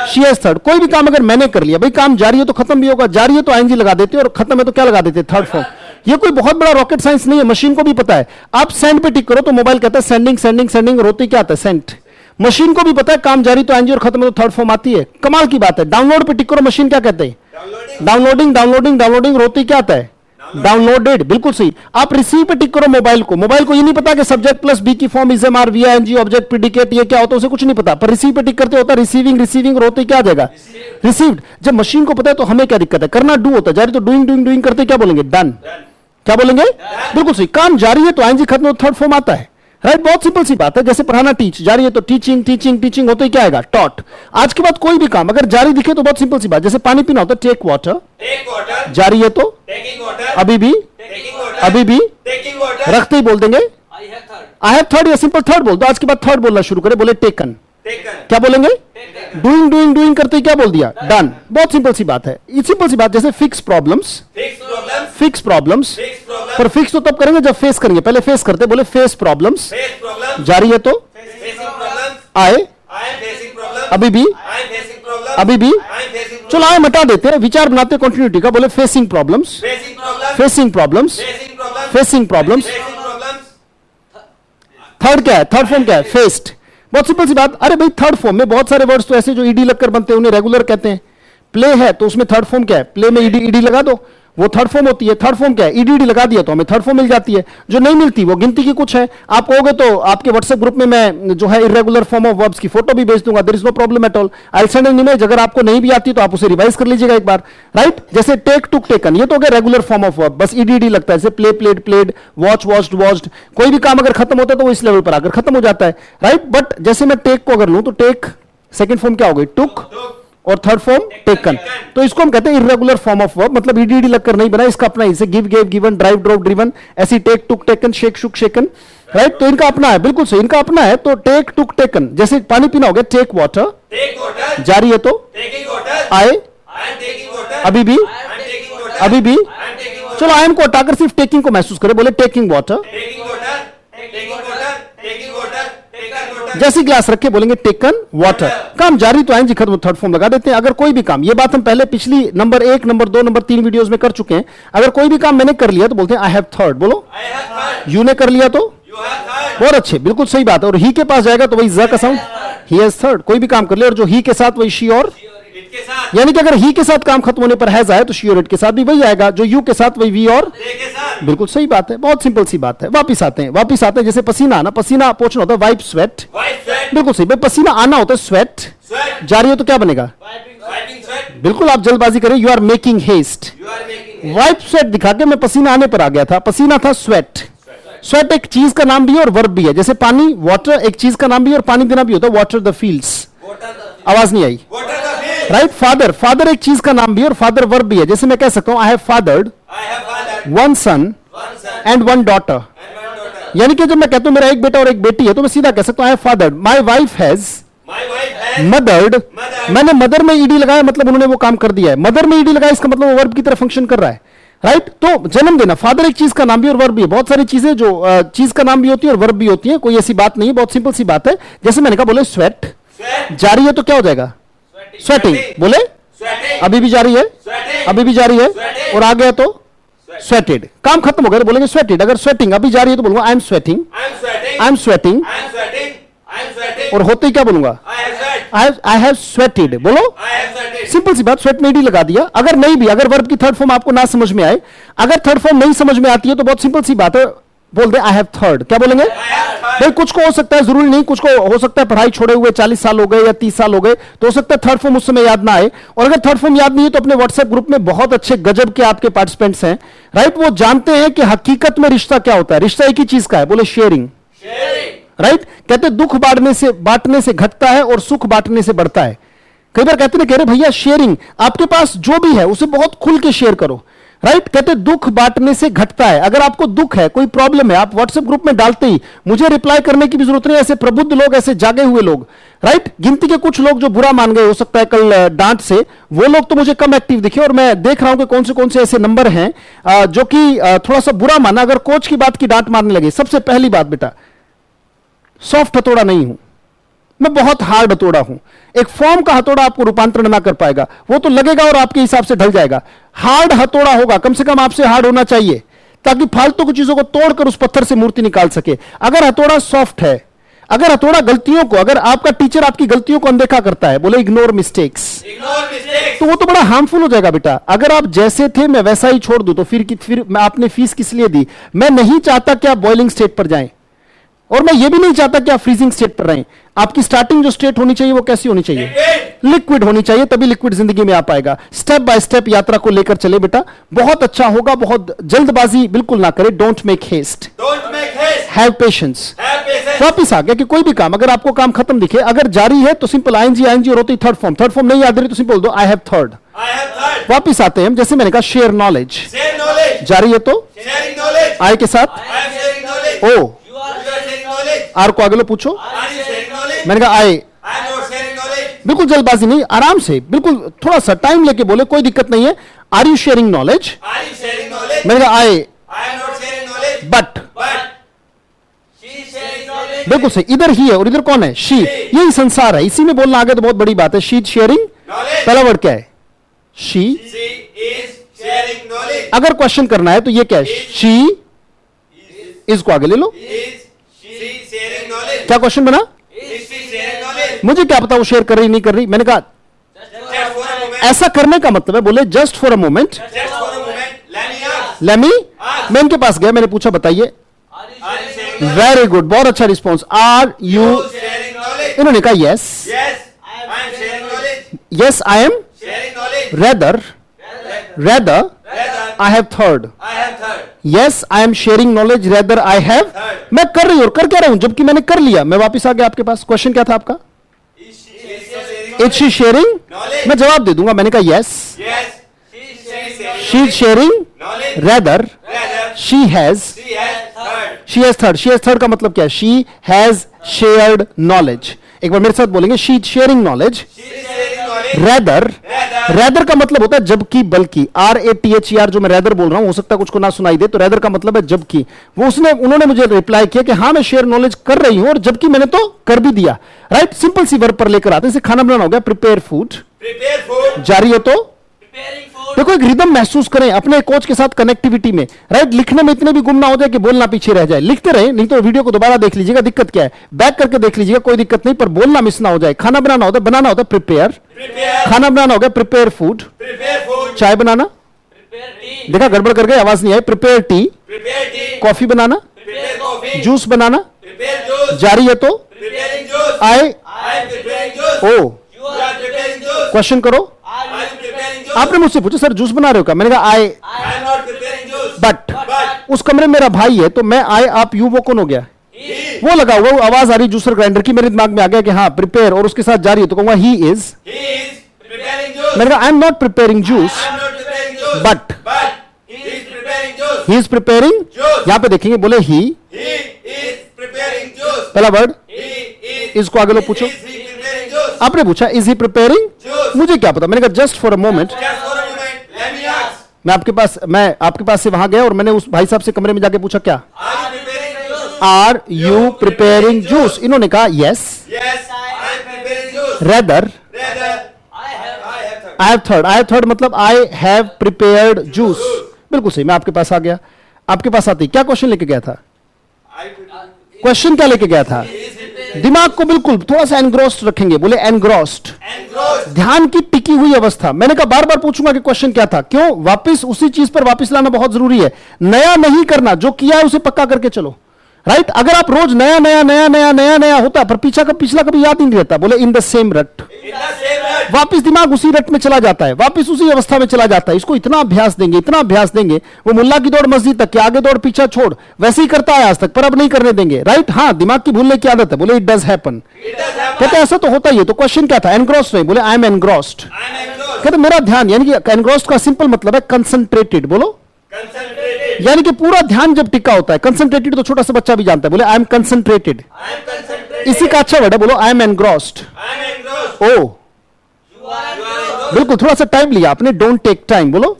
She has third. कोई भी काम अगर मैंने कर लिया, भाई काम जारी है तो खत्म भी होगा। जारी है तो आईएनजी लगा देते, और खत्म है तो क्या लगा देते? Third form. ये कोई बहुत बड़ा रॉकेट साइंस नहीं है, मशीन को भी पता है। आप सेंड पे टिक करो तो मोबाइल कहता है सेंडिंग सेंडिंग सेंडिंग, और होती क्या आता है? सेंड। मशीन को भी पता है काम जारी तो आईएनजी, और खत्म है तो थर्ड फॉर्म आती है। कमाल की बात है। डाउनलोड पे टिक करो, मशीन क्या कहते हैं? डाउनलोडिंग डाउनलोडिंग डाउनलोडिंग, रोती क्या आता है? डाउनलोडेड। बिल्कुल सही। आप रिसीव पे टिक करो मोबाइल को ये नहीं पता कि सब्जेक्ट प्लस बी की form is M R V N G object predicate ये क्या होता है, उसे कुछ नहीं पता। पर रिसीव पे टिक करते होता है रिसीविंग रिसीविंग, और होते क्या आ जाएगा? रिसीव्ड। जब मशीन को पता है तो हमें क्या दिक्कत है? करना डू होता है, जारी तो डूइंग डूइंग डूइंग करते क्या बोलेंगे? डन। क्या बोलेंगे? बिल्कुल सही। काम जारी है तो आईएनजी खत्म हो, थर्ड फॉर्म आता है, राइट। बहुत सिंपल सी बात है। जैसे पढ़ाना टीच, जारी है तो टीचिंग टीचिंग टीचिंग, होते क्या आएगा? टॉट। आज के बाद कोई भी काम अगर जारी दिखे तो बहुत सिंपल सी बात, जैसे पानी पीना होता है टेक वाटर, जारी है तो अभी भी रखते ही बोल देंगे आई हैव थर्ड, या सिंपल थर्ड बोल दो। आज के बाद थर्ड बोलना शुरू करें, बोले टेकन। क्या बोलेंगे? डूइंग डूइंग डूइंग करते ही क्या बोल दिया? डन। बहुत सिंपल सी बात है। ये सिंपल सी बात, जैसे फिक्स प्रॉब्लम्स पर फिक्स तो तब करेंगे जब फेस करेंगे। पहले फेस करते, बोले फेस प्रॉब्लम्स, जारी है तो आए अभी भी चलो आए मिटा देते हैं, विचार बनाते हैं कंटिन्यूटी का। बोले फेसिंग प्रॉब्लम्स थर्ड क्या है? थर्ड फॉर्म क्या है? फेस्ड। बहुत सिंपल सी बात। अरे भाई थर्ड फॉर्म में बहुत सारे वर्ड्स तो ऐसे जो ईडी लगकर बनते हैं, उन्हें रेगुलर कहते हैं। प्ले है तो उसमें थर्ड फॉर्म क्या है? प्ले में ईडी लगा दो। वो थर्ड फॉर्म होती है। थर्ड फॉर्म क्या है? ईडीडी लगा दिया तो हमें थर्ड फॉर्म मिल जाती है। जो नहीं मिलती वो गिनती की कुछ है। आप कहोगे तो आपके व्हाट्सएप ग्रुप में मैं जो है इरेगुलर फॉर्म ऑफ वर्ब्स की फोटो भी भेज दूंगा, there is no problem at all. I will send an image, अगर आपको नहीं भी आती तो आप उसे रिवाइज कर लीजिएगा एक बार, राइट। जैसे टेक, टुक, टेकन, ये तो हो गया रेगुलर फॉर्म ऑफ वर्ब, बस ईडीडी लगता है। जैसे play, played, played, watch, watched, watched, कोई भी काम अगर खत्म होता है तो वो इस लेवल पर आकर खत्म हो जाता है, राइट। बट जैसे मैं टेक को अगर लूं तो टेक सेकंड फॉर्म क्या हो गई? टुक, और थर्ड फॉर्म टेकन। तो इसको हम कहते हैं इरेगुलर फॉर्म ऑफ वर्ब, मतलब ईडीडी लगकर नहीं बना, इसका अपना, इसे give, gave, given, drive, drop, driven, ऐसी टेक, टुक, टेकन, शेक, शुक, शेकन, राइट। तो इनका अपना है, बिल्कुल सही, इनका अपना है। तो टेक, टुक, टेकन, जैसे पानी पीना हो गया टेक वाटर, जारी है तो आए, अभी भी, अभी भी। चलो आई एम को हटाकर सिर्फ टेकिंग को महसूस करें, बोले टेकिंग वाटर। जैसी ग्लास रखे बोलेंगे टेकन वाटर। काम जारी तो आएंगे, खत्म, थर्ड फॉर्म लगा देते हैं। अगर कोई भी काम, ये बात हम पहले पिछली नंबर 1, नंबर 2, नंबर 3 वीडियोस में कर चुके हैं। अगर कोई भी काम मैंने कर लिया तो बोलते हैं आई हैव थर्ड। बोलो, यू ने कर लिया तो बहुत अच्छे, बिल्कुल सही बात है। और ही के पास जाएगा तो वही ज का साउंड, ही हैज थर्ड। कोई भी काम कर लिया और जो ही के साथ वही शी और, यानी कि अगर ही के साथ काम खत्म होने पर हैज आए तो शी और इट के साथ भी वही आएगा, जो यू के साथ वही वी और, बिल्कुल सही बात है, बहुत सिंपल सी बात है। वापिस आते हैं, जैसे पसीना आना, पसीना पोछना होता है वाइप स्वेट, बिल्कुल सही। पसीना आना होता है स्वेट, जारी है तो क्या बनेगा? बिल्कुल, आप जल्दबाजी करें, you are making haste. Wipe sweat दिखा के मैं पसीना आने पर आ गया था, पसीना था स्वेट। स्वेट एक चीज का नाम भी है और वर्ब भी है, जैसे पानी, वाटर एक चीज का नाम भी है और पानी देना भी होता है, वाटर द फील्ड्स। आवाज नहीं आई, राइट। फादर, फादर एक चीज का नाम भी है और फादर वर्ब भी है, जैसे मैं कह सकता हूं I have fathered one son and one daughter. यानी कि जब मैं कहता हूं मेरा एक बेटा और एक बेटी है तो मैं सीधा कह सकता हूं I have fathered, my wife has mothered. मैंने मदर में ईडी लगाया, मतलब उन्होंने वो काम कर दिया है। मदर में ईडी लगाया, इसका मतलब वो वर्ब की तरह फंक्शन कर रहा है, राइट। तो जन्म देना, फादर एक चीज का नाम भी और वर्ब भी है। बहुत सारी चीजें जो चीज का नाम भी होती है और वर्ब भी होती है, कोई ऐसी बात नहीं है, बहुत सिंपल सी बात है। जैसे मैंने कहा, बोले स्वेट, जारी है तो क्या हो जाएगा? स्वेटिंग। बोले अभी भी जारी है, अभी भी जारी है, और आ गया तो स्वेटेड। काम खत्म हो गया तो बोलेंगे स्वेटेड। अगर स्वेटिंग अभी जारी है तो बोलूंगा I am sweating, I am sweating, और होते ही क्या बोलूंगा? I have sweated. बोलो, सिंपल सी बात, स्वेट में ईडी लगा दिया। अगर नहीं भी, अगर वर्ब की थर्ड फॉर्म आपको ना समझ में आए, अगर थर्ड फॉर्म नहीं समझ में आती है तो बहुत सिंपल सी बात है, बोल दे आई हैव थर्ड। क्या बोलेंगे भाई? कुछ को हो सकता है, जरूरी नहीं, कुछ को हो सकता है पढ़ाई छोड़े हुए 40 साल हो गए या 30 साल हो गए, तो हो सकता है थर्ड फॉर्म उस समय याद ना आए। और अगर थर्ड फॉर्म याद नहीं है तो अपने व्हाट्सएप ग्रुप में बहुत अच्छे गजब के आपके पार्टिसिपेंट्स हैं, राइट। वो जानते हैं कि हकीकत में रिश्ता क्या होता है। रिश्ता एक ही चीज का है, बोले शेयरिंग, राइट। कहते दुख बांटने से घटता है और सुख बांटने से बढ़ता है। कई बार कहते हैं, कह रहे भैया शेयरिंग, आपके पास जो भी है उसे बहुत खुल के शेयर करो, राइट। कहते दुख बांटने से घटता है। अगर आपको दुख है, कोई प्रॉब्लम है, आप व्हाट्सएप ग्रुप में डालते ही मुझे रिप्लाई करने की भी जरूरत नहीं। ऐसे प्रबुद्ध लोग, ऐसे जागे हुए लोग, राइट। गिनती के कुछ लोग जो बुरा मान गए हो सकता है कल डांट से, वो लोग तो मुझे कम एक्टिव दिखे। और मैं देख रहा हूं कि कौन से ऐसे नंबर हैं जो कि थोड़ा सा बुरा माना, अगर कोच की बात की डांट मारने लगे। सबसे पहली बात बेटा, सॉफ्ट हथौड़ा नहीं हूं मैं, बहुत हार्ड हथौड़ा हूं। एक फॉर्म का हथौड़ा आपको रूपांतरण ना कर पाएगा, वो तो लगेगा और आपके हिसाब से ढल जाएगा। हार्ड हथौड़ा होगा, कम से कम आपसे हार्ड होना चाहिए, ताकि फालतू की चीजों को तोड़कर उस पत्थर से मूर्ति निकाल सके। अगर हथौड़ा सॉफ्ट है, अगर हथौड़ा गलतियों को, अगर आपका टीचर आपकी गलतियों को अनदेखा करता है, बोले इग्नोर मिस्टेक्स, तो वो तो बड़ा हार्मफुल हो जाएगा बेटा। अगर आप जैसे थे मैं वैसा ही छोड़ दूं तो फिर मैं आपने फीस किस लिए दी? मैं नहीं चाहता कि आप बॉइलिंग स्टेट पर जाएं, और मैं ये भी नहीं चाहता कि आप फ्रीजिंग स्टेट पर रहें। आपकी स्टार्टिंग जो स्टेट होनी चाहिए वो कैसी होनी चाहिए? लिक्विड होनी चाहिए, तभी लिक्विड जिंदगी में आ पाएगा। स्टेप बाय स्टेप यात्रा को लेकर चले बेटा, बहुत अच्छा होगा। बहुत जल्दबाजी बिल्कुल ना करें, don't make haste, have patience. वापिस आ गया कि कोई भी काम, अगर आपको काम खत्म दिखे, अगर जारी है तो सिंपल आईएनजी और होती थर्ड फॉर्म। थर्ड फॉर्म नहीं याद रही तो सिंपल बोल दो आई हैव थर्ड। वापिस आते हैं, जैसे मैंने कहा शेयर नॉलेज, जारी है तो आई के साथ ओ, आर को आगे लो, पूछो। मैंने कहा आई, बिल्कुल जल्दबाजी नहीं, आराम से, बिल्कुल थोड़ा सा टाइम लेके बोले, कोई दिक्कत नहीं है। Are you sharing knowledge? मैंने कहा आई, बट, बिल्कुल सही। इधर ही है और इधर कौन है? शी। यही संसार है, इसी में बोलना आगे तो बहुत बड़ी बात है। शी शेयरिंग, पहला वर्ड क्या है? शी। अगर क्वेश्चन करना है तो ये क्या है? शी इज को आगे ले लो। क्या क्वेश्चन बना? मुझे क्या पता वो शेयर कर रही नहीं कर रही। मैंने कहा ऐसा करने का मतलब है, बोले just for a moment let me, मैं इनके पास गया, मैंने पूछा बताइए, वेरी गुड, बहुत अच्छा रिस्पॉन्स। आर यू, इन्होंने कहा yes, yes I M, rather, rather I have third, yes I am sharing knowledge, rather I have, मैं कर रही हूं और कर क्या रहा हूं, जबकि मैंने कर लिया। मैं वापस आ गया आपके पास, क्वेश्चन क्या था आपका? इज शी शेयरिंग, मैं जवाब दे दूंगा, मैंने कहा yes, she is sharing, rather she has, she has third, she has third का मतलब क्या है? She has shared knowledge. एक बार मेरे साथ बोलेंगे, she is sharing knowledge, rather, rather का मतलब होता है जबकि, बल्कि, RATHER जो मैं रेदर बोल रहा हूं, हो सकता है कुछ को ना सुनाई दे, तो रेदर का मतलब है जबकि। वो उन्होंने मुझे रिप्लाई किया कि हाँ मैं शेयर नॉलेज कर रही हूं और जबकि मैंने तो कर भी दिया, राइट। सिंपल सी वर्ब पर लेकर आते हैं, जैसे खाना बनाना हो गया, प्रिपेयर फूड, जारी है तो देखो, एक रिदम महसूस करें अपने कोच के साथ कनेक्टिविटी में, राइट। लिखने में इतने भी गुम ना हो जाए कि बोलना पीछे रह जाए, लिखते रहे, नहीं तो वीडियो को दोबारा देख लीजिएगा, दिक्कत क्या है, बैक करके देख लीजिएगा, कोई दिक्कत नहीं, पर बोलना मिस ना हो जाए। खाना बनाना होता है, बनाना होता है प्रिपेयर, खाना बनाना हो गया प्रिपेयर फूड, चाय बनाना, देखा गड़बड़ कर गए, आवाज नहीं आई, प्रिपेयर टी, कॉफी बनाना, जूस बनाना, जारी है तो आई, ओ, क्वेश्चन करो। आपने मुझसे पूछा सर जूस बना रहे हो क्या, मैंने कहा आई, बट उस कमरे में मेरा भाई है, तो मैं आई, आप, यू, वो कौन हो गया? वो लगा हुआ, वो आवाज आ रही जूसर ग्राइंडर की, मेरे दिमाग में आ गया कि हाँ प्रिपेयर और उसके साथ जारी है, तो कहूंगा ही इज, मैंने कहा I am not preparing juice, but he is preparing, यहां पे देखेंगे, बोले ही, पहला वर्ड, इसको आगे लो पूछो, आपने पूछा इज ही प्रिपेयरिंग, मुझे क्या पता, मैंने कहा जस्ट फॉर अ मोमेंट, मैं आपके पास से वहां गया और मैंने उस भाई साहब से कमरे में जाके पूछा क्या, आर यू प्रिपेयरिंग जूस, इन्होंने कहा yes, rather I have third, I have third मतलब आई हैव प्रिपेयर्ड जूस, बिल्कुल सही। मैं आपके पास आ गया, आपके पास आती क्या क्वेश्चन लेके गया था, क्वेश्चन क्या लेके गया था, दिमाग को बिल्कुल थोड़ा सा एनग्रोस्ड रखेंगे, बोले एनग्रोस्ड, ध्यान की टिकी हुई अवस्था। मैंने कहा बार बार पूछूंगा कि क्वेश्चन क्या था, क्यों, वापस उसी चीज पर वापस लाना बहुत जरूरी है, नया नहीं करना, जो किया है उसे पक्का करके चलो, राइट। अगर आप रोज नया नया नया नया नया नया होता पर पिछला कभी याद नहीं रहता, बोले इन द सेम रट, वापिस दिमाग उसी रट में चला जाता है, वापिस उसी अवस्था में चला जाता है। इसको इतना अभ्यास देंगे, इतना अभ्यास देंगे, वो मुल्ला की दौड़ मस्जिद तक, आगे दौड़ पीछा छोड़, वैसे ही करता है आज तक, पर अब नहीं करने देंगे, राइट। हाँ दिमाग की भूलने की आदत है, बोले इट डज हैपन, कहते ऐसा तो होता ही है। तो क्वेश्चन क्या था, एनग्रॉस्ड नहीं, बोले आई एम एनग्रॉस्ड, कहते मेरा ध्यान, यानी कि एनग्रॉस्ड का सिंपल मतलब है कंसंट्रेटेड, बोलो, यानी कि पूरा ध्यान जब टिका होता है। कंसंट्रेटेड तो छोटा सा बच्चा भी जानता है, बोले आई एम कंसंट्रेटेड, इसी का अच्छा वर्ड है, बोलो आई एम एनग्रॉस्ड, ओ बिल्कुल, थोड़ा सा टाइम लिया आपने, डोंट टेक टाइम, बोलो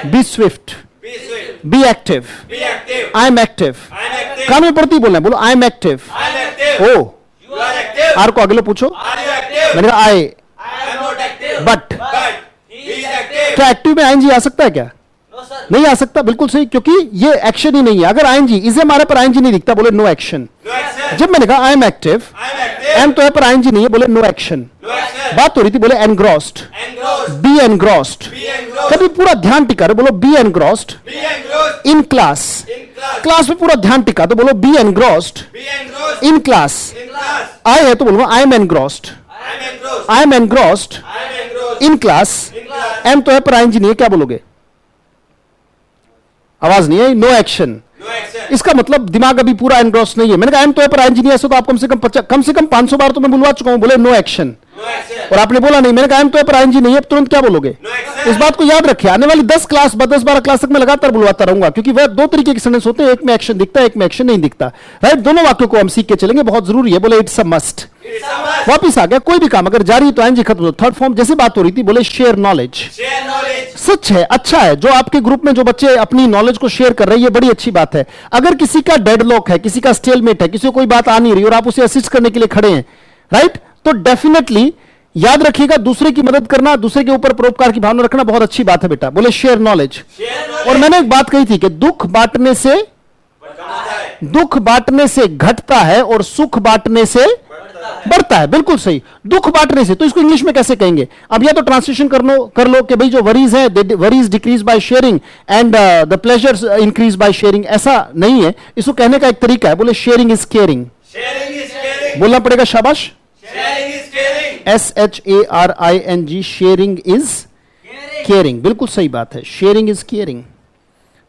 be swift, be active, I am active, कान में पड़ती बोलना है, बोलो आई एम एक्टिव, ओ, आर को अगले पूछो, मैंने कहा आई, बट क्या एक्टिव में आईएनजी आ सकता है क्या, नहीं आ सकता, बिल्कुल सही, क्योंकि ये एक्शन ही नहीं है। अगर आईएनजी, इसे हमारे पर आईएनजी नहीं दिखता, बोले नो एक्शन। जब मैंने कहा आई एम एक्टिव, एम तो है पर आईएनजी नहीं है, बोले नो एक्शन। बात हो रही थी, बोले एनग्रॉस्ड, बी एनग्रॉस्ड, कभी पूरा ध्यान टिका रहे, बोलो be engrossed in class, class में पूरा ध्यान टिका तो बोलो be engrossed in class, I है तो बोलो I am engrossed, I am engrossed in class, am तो है पर आईएनजी नहीं है, क्या बोलोगे, आवाज नहीं है, नो एक्शन। इसका मतलब दिमाग अभी पूरा एनग्रॉस नहीं है। मैंने कहा एम तो है पर आईएनजी नहीं है, तो आप कम से कम 500 बार तो मैं बुलवा चुका हूं, बोले नो एक्शन, और आपने बोला नहीं। मैंने कहा एम तो है पर आईएनजी नहीं है, तुरंत क्या बोलोगे, इस बात को याद रखिए, आने वाली 10 क्लास 10-12 क्लास तक मैं लगातार बुलवाता रहूंगा, क्योंकि वह दो तरीके के सेंटेंस होते हैं, एक में एक्शन दिखता है, एक में एक्शन नहीं दिखता, राइट। दोनों वाक्यों को हम सीख के चलेंगे, बहुत जरूरी है, बोले इट्स अ मस्ट। वापिस आ गया, कोई भी काम अगर जारी तो आईएनजी खत्म, थर्ड फॉर्म जैसे बात हो रही थी, बोले शेयर नॉलेज, सच है, अच्छा है, जो आपके ग्रुप में जो बच्चे अपनी नॉलेज को शेयर कर रहे हैं, ये बड़ी अच्छी बात है। अगर किसी का डेडलॉक है, किसी का स्टेलमेट है, किसी को कोई बात आ नहीं रही और आप उसे असिस्ट करने के लिए खड़े हैं, राइट, तो डेफिनेटली याद रखिएगा, दूसरे की मदद करना, दूसरे के ऊपर परोपकार की भावना रखना बहुत अच्छी बात है बेटा, बोले शेयर नॉलेज। और मैंने एक बात कही थी कि दुख बांटने से घटता है और सुख बांटने से, बढ़ता है, बिल्कुल सही। दुख बांटने से, तो इसको इंग्लिश में कैसे कहेंगे? अब या तो ट्रांसलेशन कर लो कि भाई जो वरीज है, worries decrease by sharing and the pleasures increase by sharing, ऐसा नहीं है। इसको कहने का एक तरीका है, बोले शेयरिंग इज केयरिंग। बोलना पड़ेगा, शाबाश। SHARING, शेयरिंग इज केयरिंग, बिल्कुल सही बात है, शेयरिंग इज केयरिंग।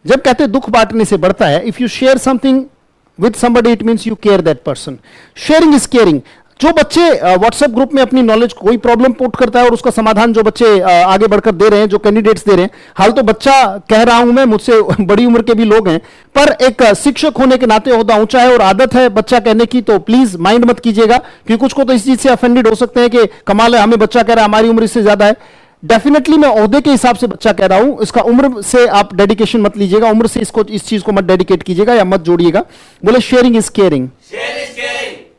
जब कहते हैं दुख बांटने से बढ़ता है, if you share something with somebody it means you care that person. Sharing is caring. जो बच्चे व्हाट्सएप ग्रुप में अपनी नॉलेज, कोई प्रॉब्लम पुट करता है और उसका समाधान जो बच्चे आगे बढ़कर दे रहे हैं, जो कैंडिडेट्स दे रहे हैं, हाल तो बच्चा कह रहा हूं मैं, मुझसे बड़ी उम्र के भी लोग हैं, पर एक शिक्षक होने के नाते ओहदा ऊंचा है और आदत है बच्चा कहने की, तो प्लीज माइंड मत कीजिएगा, क्योंकि कुछ को तो इस चीज से अफेंडेड हो सकते हैं कि कमाल है, हमें बच्चा कह रहा है, हमारी उम्र इससे ज्यादा है। डेफिनेटली मैं ओहदे के हिसाब से बच्चा कह रहा हूं, इसका उम्र से आप डेडिकेशन मत लीजिएगा, उम्र से इसको, इस चीज को मत डेडिकेट कीजिएगा या मत जोड़िएगा। बोले शेयरिंग इज केयरिंग।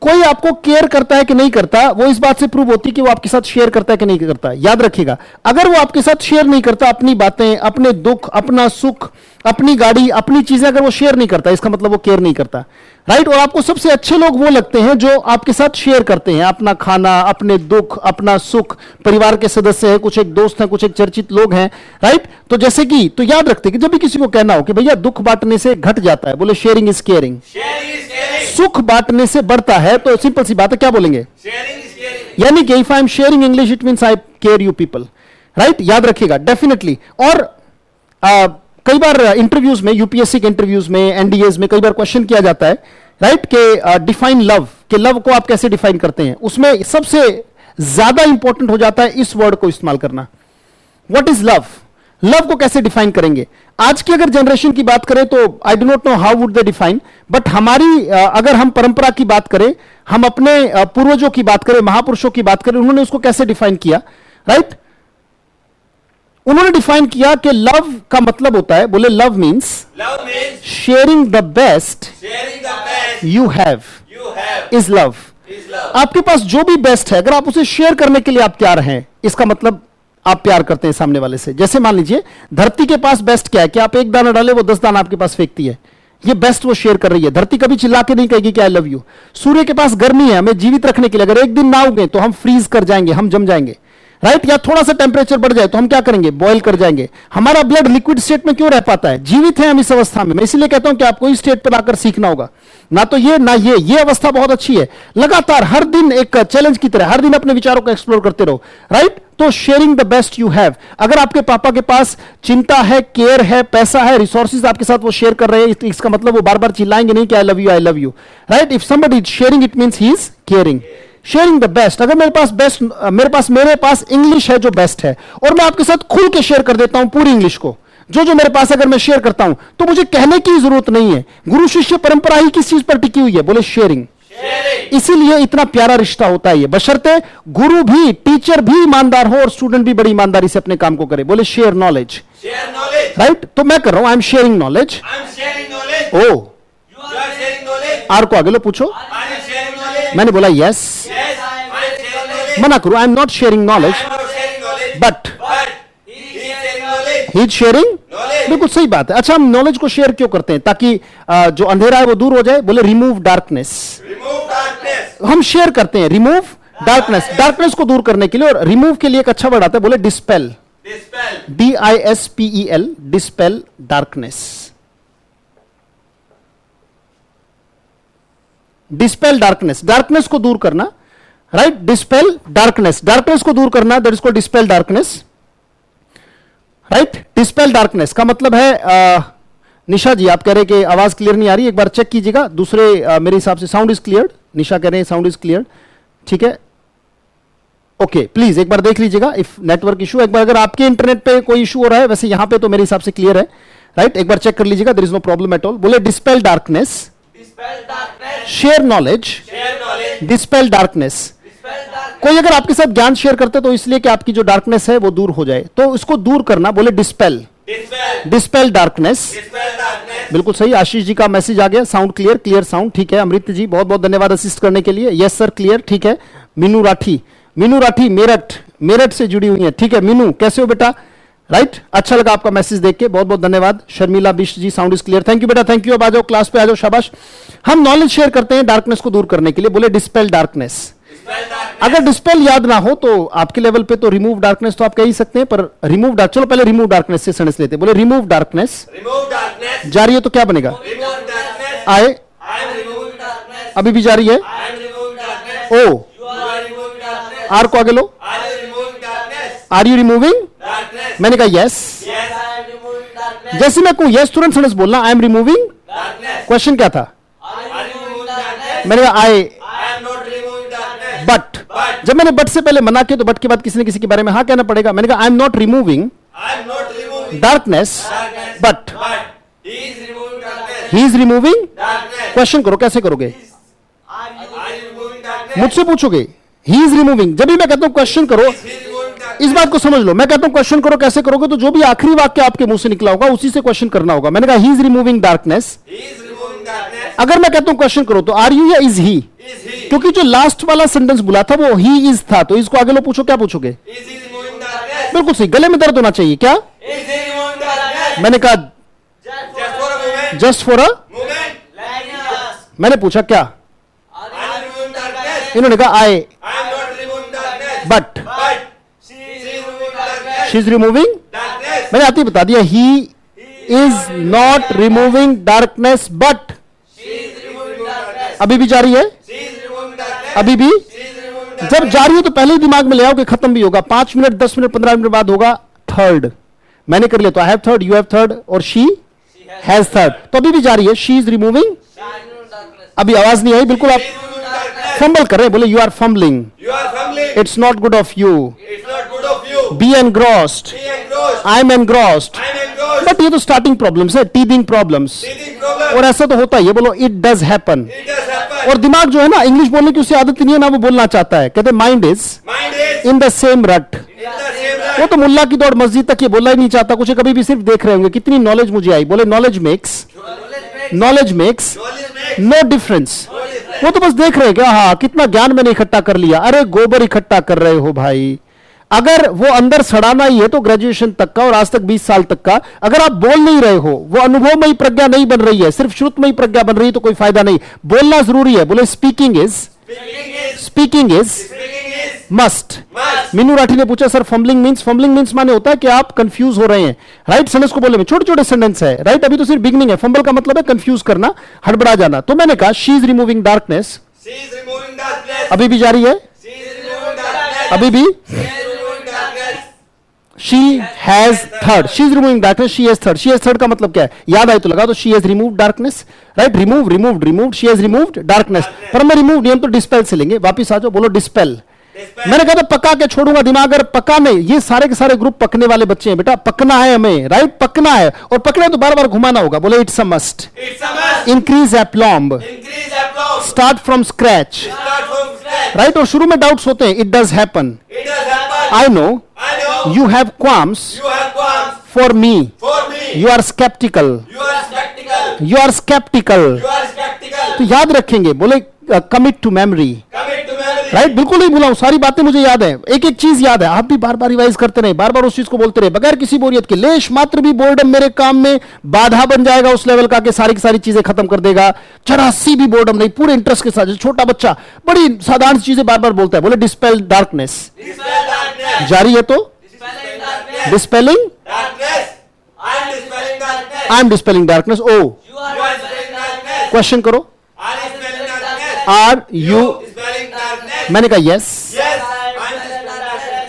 कोई आपको केयर करता है कि नहीं करता, वो इस बात से प्रूव होती है कि वो आपके साथ शेयर करता है कि नहीं करता। याद रखिएगा, अगर वो आपके साथ शेयर नहीं करता, अपनी बातें, अपने दुख, अपना सुख, अपनी गाड़ी, अपनी चीजें अगर वो शेयर नहीं करता, इसका मतलब वो केयर नहीं करता, राइट। और आपको सबसे अच्छे लोग वो लगते हैं जो आपके साथ शेयर करते हैं अपना खाना, अपने दुख, अपना सुख। परिवार के सदस्य हैं, कुछ एक दोस्त हैं, कुछ एक चर्चित लोग हैं, राइट। तो जैसे कि, तो याद रखते कि जब भी किसी को कहना हो कि भैया दुख बांटने से घट जाता है, बोले शेयरिंग इज केयरिंग। सुख बांटने से बढ़ता है, तो सिंपल सी बात है, क्या बोलेंगे? यानी कि if I am sharing English it means I care you people, right. याद रखिएगा डेफिनेटली। और कई बार इंटरव्यूज में, यूपीएससी के इंटरव्यूज में, एनडीएज में कई बार क्वेश्चन किया जाता है, राइट, कि डिफाइन लव, कि लव को आप कैसे डिफाइन करते हैं। उसमें सबसे ज्यादा इंपॉर्टेंट हो जाता है इस वर्ड को इस्तेमाल करना, व्हाट इज लव। लव को कैसे डिफाइन करेंगे? आज की अगर जनरेशन की बात करें तो I do not know how would they define, but हमारी अगर हम परंपरा की बात करें, हम अपने पूर्वजों की बात करें, महापुरुषों की बात करें, उन्होंने उसको कैसे डिफाइन किया, राइट। उन्होंने डिफाइन किया कि लव का मतलब होता है, बोले love means sharing the best you have is love. आपके पास जो भी बेस्ट है, अगर आप उसे शेयर करने के लिए आप तैयार हैं, इसका मतलब आप प्यार करते हैं सामने वाले से। जैसे मान लीजिए धरती के पास बेस्ट क्या है, कि आप एक दाना डाले वो 10 दाना आपके पास फेंकती है, ये बेस्ट वो शेयर कर रही है। धरती कभी चिल्ला के नहीं कहेगी कि आई लव यू। सूर्य के पास गर्मी है, हमें जीवित रखने के लिए, अगर एक दिन ना उगे तो हम फ्रीज कर जाएंगे, हम जम जाएंगे, राइट। या थोड़ा सा टेम्परेचर बढ़ जाए तो हम क्या करेंगे? बॉयल कर जाएंगे। हमारा ब्लड लिक्विड स्टेट में क्यों रह पाता है? जीवित है हम इस अवस्था में। मैं इसलिए कहता हूं कि आपको इस स्टेट पर आकर सीखना होगा, ना तो ये ना ये अवस्था बहुत अच्छी है। लगातार हर दिन एक चैलेंज की तरह, हर दिन अपने विचारों को एक्सप्लोर करते रहो, राइट। तो sharing the best you have. अगर आपके पापा के पास चिंता है, केयर है, पैसा है, रिसोर्सेज आपके साथ वो शेयर कर रहे हैं, इसका मतलब वो बार बार चिल्लाएंगे नहीं कि I love you, right. If somebody is sharing it means he is caring. Sharing the best, अगर मेरे पास इंग्लिश है जो बेस्ट है, और मैं आपके साथ खुल के शेयर कर देता हूं पूरी इंग्लिश को, जो मेरे पास अगर मैं शेयर करता हूं, तो मुझे कहने की जरूरत नहीं है। गुरु शिष्य परंपरा ही किस चीज पर टिकी हुई है? बोले शेयरिंग। इसीलिए इतना प्यारा रिश्ता होता है ये, बशर्ते गुरु भी, टीचर भी ईमानदार हो और स्टूडेंट भी बड़ी ईमानदारी से अपने काम को करे। बोले शेयर नॉलेज, राइट। तो मैं कर रहा हूं, I am sharing knowledge. Oh are को आगे लो, पूछो। मैंने बोला यस, मना करो, I am not sharing knowledge but he is sharing. बिल्कुल सही बात है। अच्छा, हम नॉलेज को शेयर क्यों करते हैं? ताकि जो अंधेरा है वो दूर हो जाए। बोले रिमूव डार्कनेस। हम शेयर करते हैं, रिमूव डार्कनेस, डार्कनेस को दूर करने के लिए। और रिमूव के लिए एक अच्छा वर्ड आता है, बोले dispel, DISPEL, dispel darkness. Dispel darkness, darkness को दूर करना, राइट। डिस्पेल डार्कनेस, डार्कनेस को दूर करना, that is called dispel darkness, right. Dispel darkness का मतलब है निशा जी आप कह रहे हैं कि आवाज क्लियर नहीं आ रही, एक बार चेक कीजिएगा। दूसरे मेरे हिसाब से साउंड इज क्लियर। निशा कह रहे हैं साउंड इज क्लियर, ठीक है, ओके। प्लीज एक बार देख लीजिएगा इफ नेटवर्क इशू, एक बार अगर आपके इंटरनेट पे कोई इशू हो रहा है, वैसे यहां पे तो मेरे हिसाब से क्लियर है, राइट। एक बार चेक कर लीजिएगा, there is no problem at all. बोले dispel darkness, share knowledge, dispel darkness. कोई अगर आपके साथ ज्ञान शेयर करते तो इसलिए कि आपकी जो डार्कनेस है वो दूर हो जाए, तो इसको दूर करना, बोले डिस्पेल, डिस्पेल डार्कनेस। बिल्कुल सही। आशीष जी का मैसेज आ गया, साउंड क्लियर, क्लियर साउंड, ठीक है। अमृत जी बहुत बहुत धन्यवाद असिस्ट करने के लिए। यस सर क्लियर, ठीक है। मीनू राठी मेरठ से जुड़ी हुई है, ठीक है। मीनू कैसे हो बेटा, राइट। अच्छा लगा आपका मैसेज देख के, बहुत बहुत धन्यवाद। Sharmila Bisht ji sound is clear, thank you बेटा, थैंक यू। अब आ जाओ क्लास पे, आ जाओ, शाबाश। हम नॉलेज शेयर करते हैं डार्कनेस को दूर करने के लिए। बोले डिस्पेल डार्कनेस। अगर डिस्पेल याद ना हो तो आपके लेवल पे तो रिमूव डार्कनेस तो आप कह ही सकते हैं, पर रिमूव डार्क, चलो पहले रिमूव डार्कनेस से सेंटेंस लेते हैं। बोले रिमूव डार्कनेस, जा रही है तो क्या बनेगा? आए, अभी भी जा रही है। ओ, आर को आगे लो, आर यू रिमूविंग? मैंने कहा यस। जैसे मैं कहूं यस, तुरंत सेंटेंस बोलना, आई एम रिमूविंग। क्वेश्चन क्या था? मैंने कहा आई, बट। जब मैंने बट से पहले मना किया तो बट के बाद किसी न किसी के बारे में हाँ कहना पड़ेगा। मैंने कहा I am not removing darkness but he is removing. Question करो, कैसे करोगे? मुझसे पूछोगे ही इज रिमूविंग। जब भी मैं कहता हूं क्वेश्चन करो, इस बात को समझ लो, मैं कहता हूं क्वेश्चन करो, कैसे करोगे? तो जो भी आखिरी वाक्य आपके मुंह से निकला होगा उसी से क्वेश्चन करना होगा। मैंने कहा ही इज रिमूविंग डार्कनेस। अगर मैं कहता हूं क्वेश्चन करो तो आर यू या इज ही? क्योंकि जो लास्ट वाला सेंटेंस बोला था वो ही इज था, तो इसको आगे लो, पूछो क्या पूछोगे? बिल्कुल सही। गले में दर्द होना चाहिए क्या? मैंने कहा जस्ट फॉर अ, मैंने पूछा क्या? इन्होंने कहा I, but she is removing. मैंने आती बता दिया he is not removing darkness but. अभी भी जारी है, अभी भी। जब जारी हो तो पहले ही दिमाग में ले आओ कि खत्म भी होगा। 5 मिनट 10 मिनट 15 मिनट बाद होगा थर्ड। मैंने कर लिया तो I have third, you have third और शी हैज थर्ड। तो अभी भी जारी है, शी इज रिमूविंग। अभी आवाज नहीं आई, बिल्कुल आप फंबल कर रहे हैं। बोले you are fumbling, it's not good of you, be engrossed, I am engrossed. But ये तो स्टार्टिंग प्रॉब्लम्स है, टीदिंग प्रॉब्लम्स, और ऐसा तो होता ही है। बोलो इट डज हैपन। और दिमाग जो है ना, इंग्लिश बोलने की उसे आदत नहीं है ना, वो बोलना चाहता है। कहते mind is in the same रट। वो तो मुल्ला की दौड़ मस्जिद तक ये बोलना ही नहीं चाहता, कुछ कभी भी सिर्फ देख रहे होंगे। कितनी नॉलेज मुझे आई। बोले नॉलेज मेक्स नो डिफरेंस। वो तो बस देख रहे हैं कि हाँ कितना ज्ञान मैंने इकट्ठा कर लिया। अरे गोबर इकट्ठा कर रहे हो भाई। अगर वो अंदर सड़ाना ही है तो ग्रेजुएशन तक का और आज तक 20 साल तक का। अगर आप बोल नहीं रहे हो, वो अनुभवमयी प्रज्ञा नहीं बन रही है, सिर्फ श्रुतमयी प्रज्ञा बन रही है, तो कोई फायदा नहीं। बोलना जरूरी है। बोले speaking is must. Meenu Rathi ने पूछा सर फंबलिंग मींस माने होता है कि आप कंफ्यूज हो रहे हैं। राइट सेंटेंस को बोलने में छोटे छोटे सेंटेंस है। राइट अभी तो सिर्फ बिगनिंग है। फंबल का मतलब है कंफ्यूज करना, हड़बड़ा जाना। तो मैंने कहा शी इज रिमूविंग डार्कनेस। अभी भी जारी है, अभी भी। She has third, she is removing darkness, she has third. She has third का मतलब क्या है? याद आए तो लगा दो। She has removed darkness. Right, removed, she has removed darkness. पर मैं रिमूव नहीं, हम तो डिस्पेल से लेंगे। वापिस आ जाओ, बोलो डिस्पेल। मैंने कहा था पका के छोड़ूंगा दिमाग, अगर पका नहीं। ये सारे के सारे ग्रुप पकने वाले बच्चे हैं बेटा, पकना है हमें। राइट, पकना है, और पकना है तो बार बार घुमाना होगा। बोले it's a must. Increase aplomb, start from scratch. Right, और शुरू में डाउट्स होते हैं। It does happen, I know, you have qualms for me, you are skeptical, तो याद रखेंगे। बोले commit to memory। राइट, बिल्कुल नहीं भूला हूं, सारी बातें मुझे याद है, एक एक चीज याद है। आप भी बार बार रिवाइज करते रहे, बार बार उस चीज को बोलते रहे, बगैर किसी बोरियत के। लेश मात्र भी बोर्डम मेरे काम में बाधा बन जाएगा उस लेवल का कि सारी की सारी चीजें खत्म कर देगा। 84 भी बोर्डम नहीं, पूरे इंटरेस्ट के साथ। छोटा बच्चा बड़ी साधारण चीजें बार बार बोलता है। बोले डिस्पेल डार्कनेस। जारी है तो dispelling, I am dispelling darkness. Oh, question करो। Are you? मैंने कहा yes,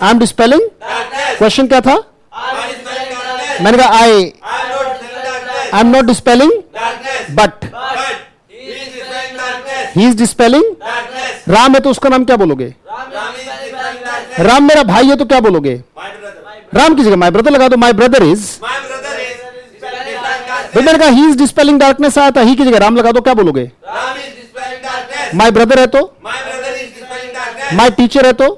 I am dispelling। question क्या था? मैंने कहा I am not dispelling, but he is dispelling। Ram है तो उसका नाम क्या बोलोगे? राम मेरा भाई है तो क्या बोलोगे? राम की जगह माई ब्रदर लगा दो। माई ब्रदर इज, मैंने कहा ही इज डिस्पेलिंग डार्कनेस आया था, ही की जगह राम लगा दो, क्या बोलोगे? माई ब्रदर है तो, माई टीचर है तो,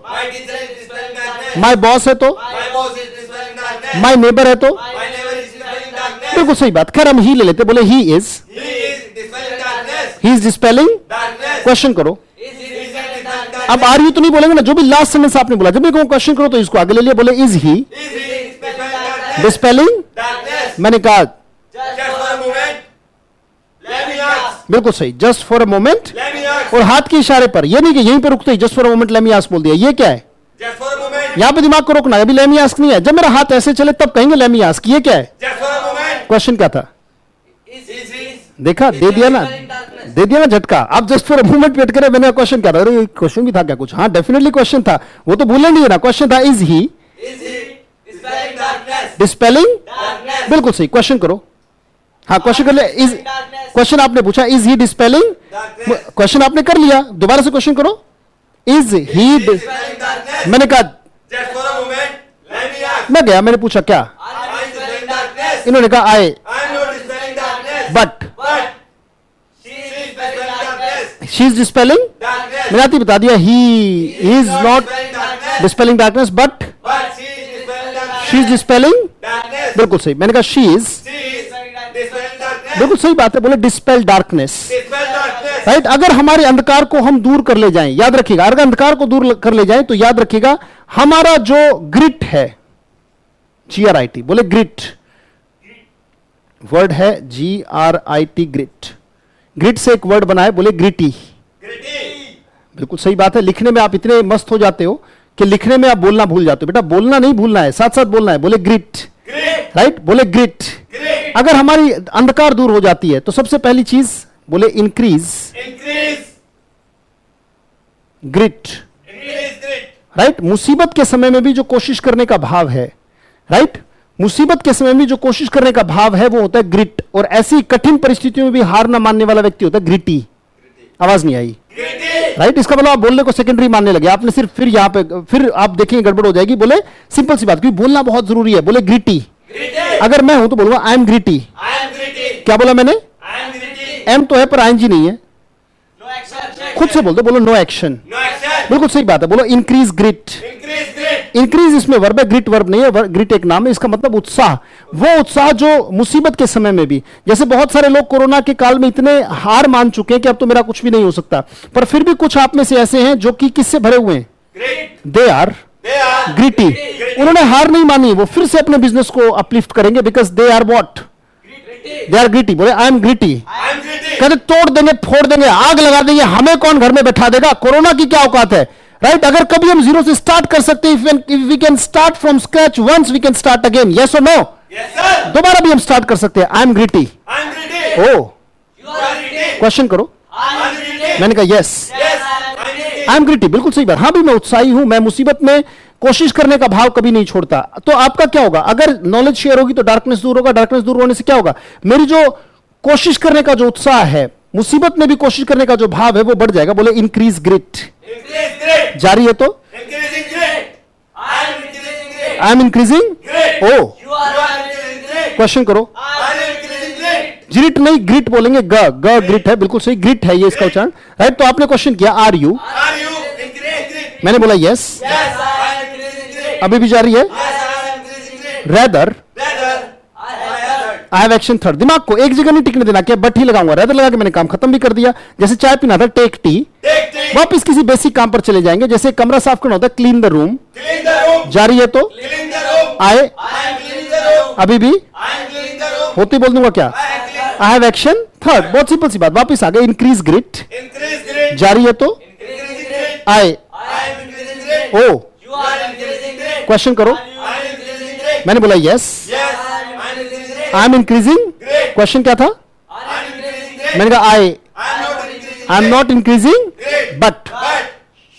माई बॉस है तो, माई नेबर है तो। बिल्कुल सही बात। खैर हम ही ले लेते। बोले ही इज डिस्पेलिंग। क्वेश्चन करो। अब आर यू तो नहीं बोलेंगे ना, जो भी लास्ट सेंटेंस आपने बोला। जब भी क्वेश्चन करो तो इसको आगे ले लिया। बोले इज ही डिस्पेलिंग। मैंने कहा बिल्कुल सही, just for a moment ask. और हाथ के इशारे पर, ये नहीं कि यहीं पे रुकते ही just for a moment let me ask बोल दिया, ये क्या है? Just for a moment. यहां पे दिमाग को रोकना है, अभी लेट मी आस्क नहीं है, जब मेरा हाथ ऐसे चले तब कहेंगे लेट मी आस्क, ये क्या है? Just for a moment. Question क्या था? Is he? देखा, दे दिया ना, दे दिया ना झटका। आप just for a moment wait करें, मैंने क्वेश्चन क्या था? अरे क्वेश्चन भी था क्या कुछ? हाँ डेफिनेटली क्वेश्चन था, वो तो भूलने नहीं है ना। क्वेश्चन था is he Is he dispelling darkness? डिस्पेलिंग, Darkness. बिल्कुल सही। क्वेश्चन करो, हाँ क्वेश्चन कर ले। इज, क्वेश्चन आपने पूछा इज ही डिस्पेलिंग, Darkness. क्वेश्चन आपने कर लिया, दोबारा से क्वेश्चन करो। Is he, Dispelling darkness. मैंने कहा, Just for a moment. Let me ask. मैं गया, मैंने पूछा क्या? Are you dispelling darkness? इन्होंने कहा I, I am not dispelling darkness. But But she is dispelling darkness. She is dispelling, Darkness. मैंने आती बता दिया he is not dispelling darkness. Dispelling darkness but But she is dispelling darkness. She is dispelling, Darkness. बिल्कुल सही। मैंने कहा she is, She is dispelling darkness. बिल्कुल सही बात है, बोले dispel darkness, Dispel darkness. Right. अगर हमारे अंधकार को हम दूर कर ले जाएं, याद रखिएगा, अगर अंधकार को दूर कर ले जाएं तो याद रखिएगा हमारा जो ग्रिट है, GRIT, बोले ग्रिट, वर्ड है GRIT, ग्रिट। ग्रिट से एक वर्ड बना है, बोले ग्रिटी। Gritty. बिल्कुल सही बात है। लिखने में आप इतने मस्त हो जाते हो कि लिखने में आप बोलना भूल जाते हो। बेटा बोलना नहीं भूलना है, साथ साथ बोलना है, बोले ग्रिट, Grit. राइट, बोले ग्रिट। Grit. अगर हमारी अंधकार दूर हो जाती है तो सबसे पहली चीज बोले increase Increase. Grit, Increase grit. Right. मुसीबत के समय में भी जो कोशिश करने का भाव है, राइट, मुसीबत के समय में जो कोशिश करने का भाव है वो होता है ग्रिट। और ऐसी कठिन परिस्थितियों में भी हार ना मानने वाला व्यक्ति होता है ग्रिटी। आवाज नहीं आई, Gritty. राइट। इसका मतलब आप बोलने को सेकेंडरी मानने लगे, आपने सिर्फ फिर यहां पे फिर आप देखेंगे गड़बड़ हो जाएगी। बोले सिंपल सी बात, क्योंकि बोलना बहुत जरूरी है, बोले ग्रिटी। Gritty. अगर मैं हूं तो बोलूंगा I am gritty. I am gritty. क्या बोला मैंने? I am gritty. एम तो है पर आईएनजी नहीं है, No action. खुद से बोल दो, बोलो नो एक्शन। No action. बिल्कुल सही बात है, बोलो increase grit. Increase grit. Increase इसमें वर्ब है, ग्रिट वर्ब नहीं है, ग्रिट एक नाम है। इसका मतलब उत्साह, वो उत्साह जो मुसीबत के समय में भी, जैसे बहुत सारे लोग कोरोना के काल में इतने हार मान चुके हैं कि अब तो मेरा कुछ भी नहीं हो सकता, पर फिर भी कुछ आप में से ऐसे हैं जो कि किससे भरे हुए हैं? Grit. They are They are gritty. उन्होंने हार नहीं मानी, वो फिर से अपने बिजनेस को अपलिफ्ट करेंगे, because they are what, gritty. They are gritty. बोले I am gritty, I am gritty. कहते तोड़ देंगे, फोड़ देंगे, आग लगा देंगे, हमें कौन घर में बैठा देगा? कोरोना की क्या औकात है, राइट। अगर कभी हम जीरो से स्टार्ट कर सकते हैं, if we can start from scratch once we can start again, yes और नो? Yes sir. दोबारा भी हम स्टार्ट कर सकते हैं। I am gritty. I am gritty. Oh, You are gritty. Question करो। I am gritty. मैंने कहा yes, Yes. I am gritty. I am gritty, बिल्कुल सही बात। हाँ भी मैं उत्साही हूं, मैं मुसीबत में कोशिश करने का भाव कभी नहीं छोड़ता। तो आपका क्या होगा? अगर नॉलेज शेयर होगी तो डार्कनेस दूर होगा, डार्कनेस दूर होने से क्या होगा? मेरी जो कोशिश करने का जो उत्साह है, मुसीबत में भी कोशिश करने का जो भाव है वो बढ़ जाएगा। बोले इंक्रीज ग्रिट। Increase grit. जारी है तो Increasing grit. I am increasing grit. I am increasing, Grit. Oh, You are increasing grit. Question करो। I am increasing grit. Grit नहीं ग्रिट बोलेंगे, ग ग्रिट है, बिल्कुल सही, ग्रिट है ये इसका उच्चारण, राइट। तो आपने क्वेश्चन किया are you, Are you increasing grit? मैंने बोला yes, Yes, I am increasing grit. अभी भी जारी है। Yes, I am increasing grit. Rather, Rather, I heard. I have action third. दिमाग को एक जगह नहीं टिकने देना, क्या बट ही लगाऊंगा, रेदर लगा के मैंने काम खत्म भी कर दिया। जैसे चाय पीना था, टेक टी, Take tea. वापस किसी बेसिक काम पर चले जाएंगे। जैसे कमरा साफ करना होता है, clean the room, Clean the room. जारी है तो Clean the room. आए, I am cleaning the room. अभी भी I am cleaning the room. होते ही बोल दूंगा क्या? I am cleaning. I have action third. बहुत सिंपल सी बात, वापस आ गए, इंक्रीज ग्रिट, Increase grit. जारी है तो Increasing grit. आए, I am increasing grit. Oh, You are increasing grit. Question करो। I am increasing grit. मैंने बोला yes, Yes, I am increasing grit. I am increasing, Great. Question क्या था? I am increasing grit. मैंने कहा I I am not increasing I am grit. Not increasing, Great. But But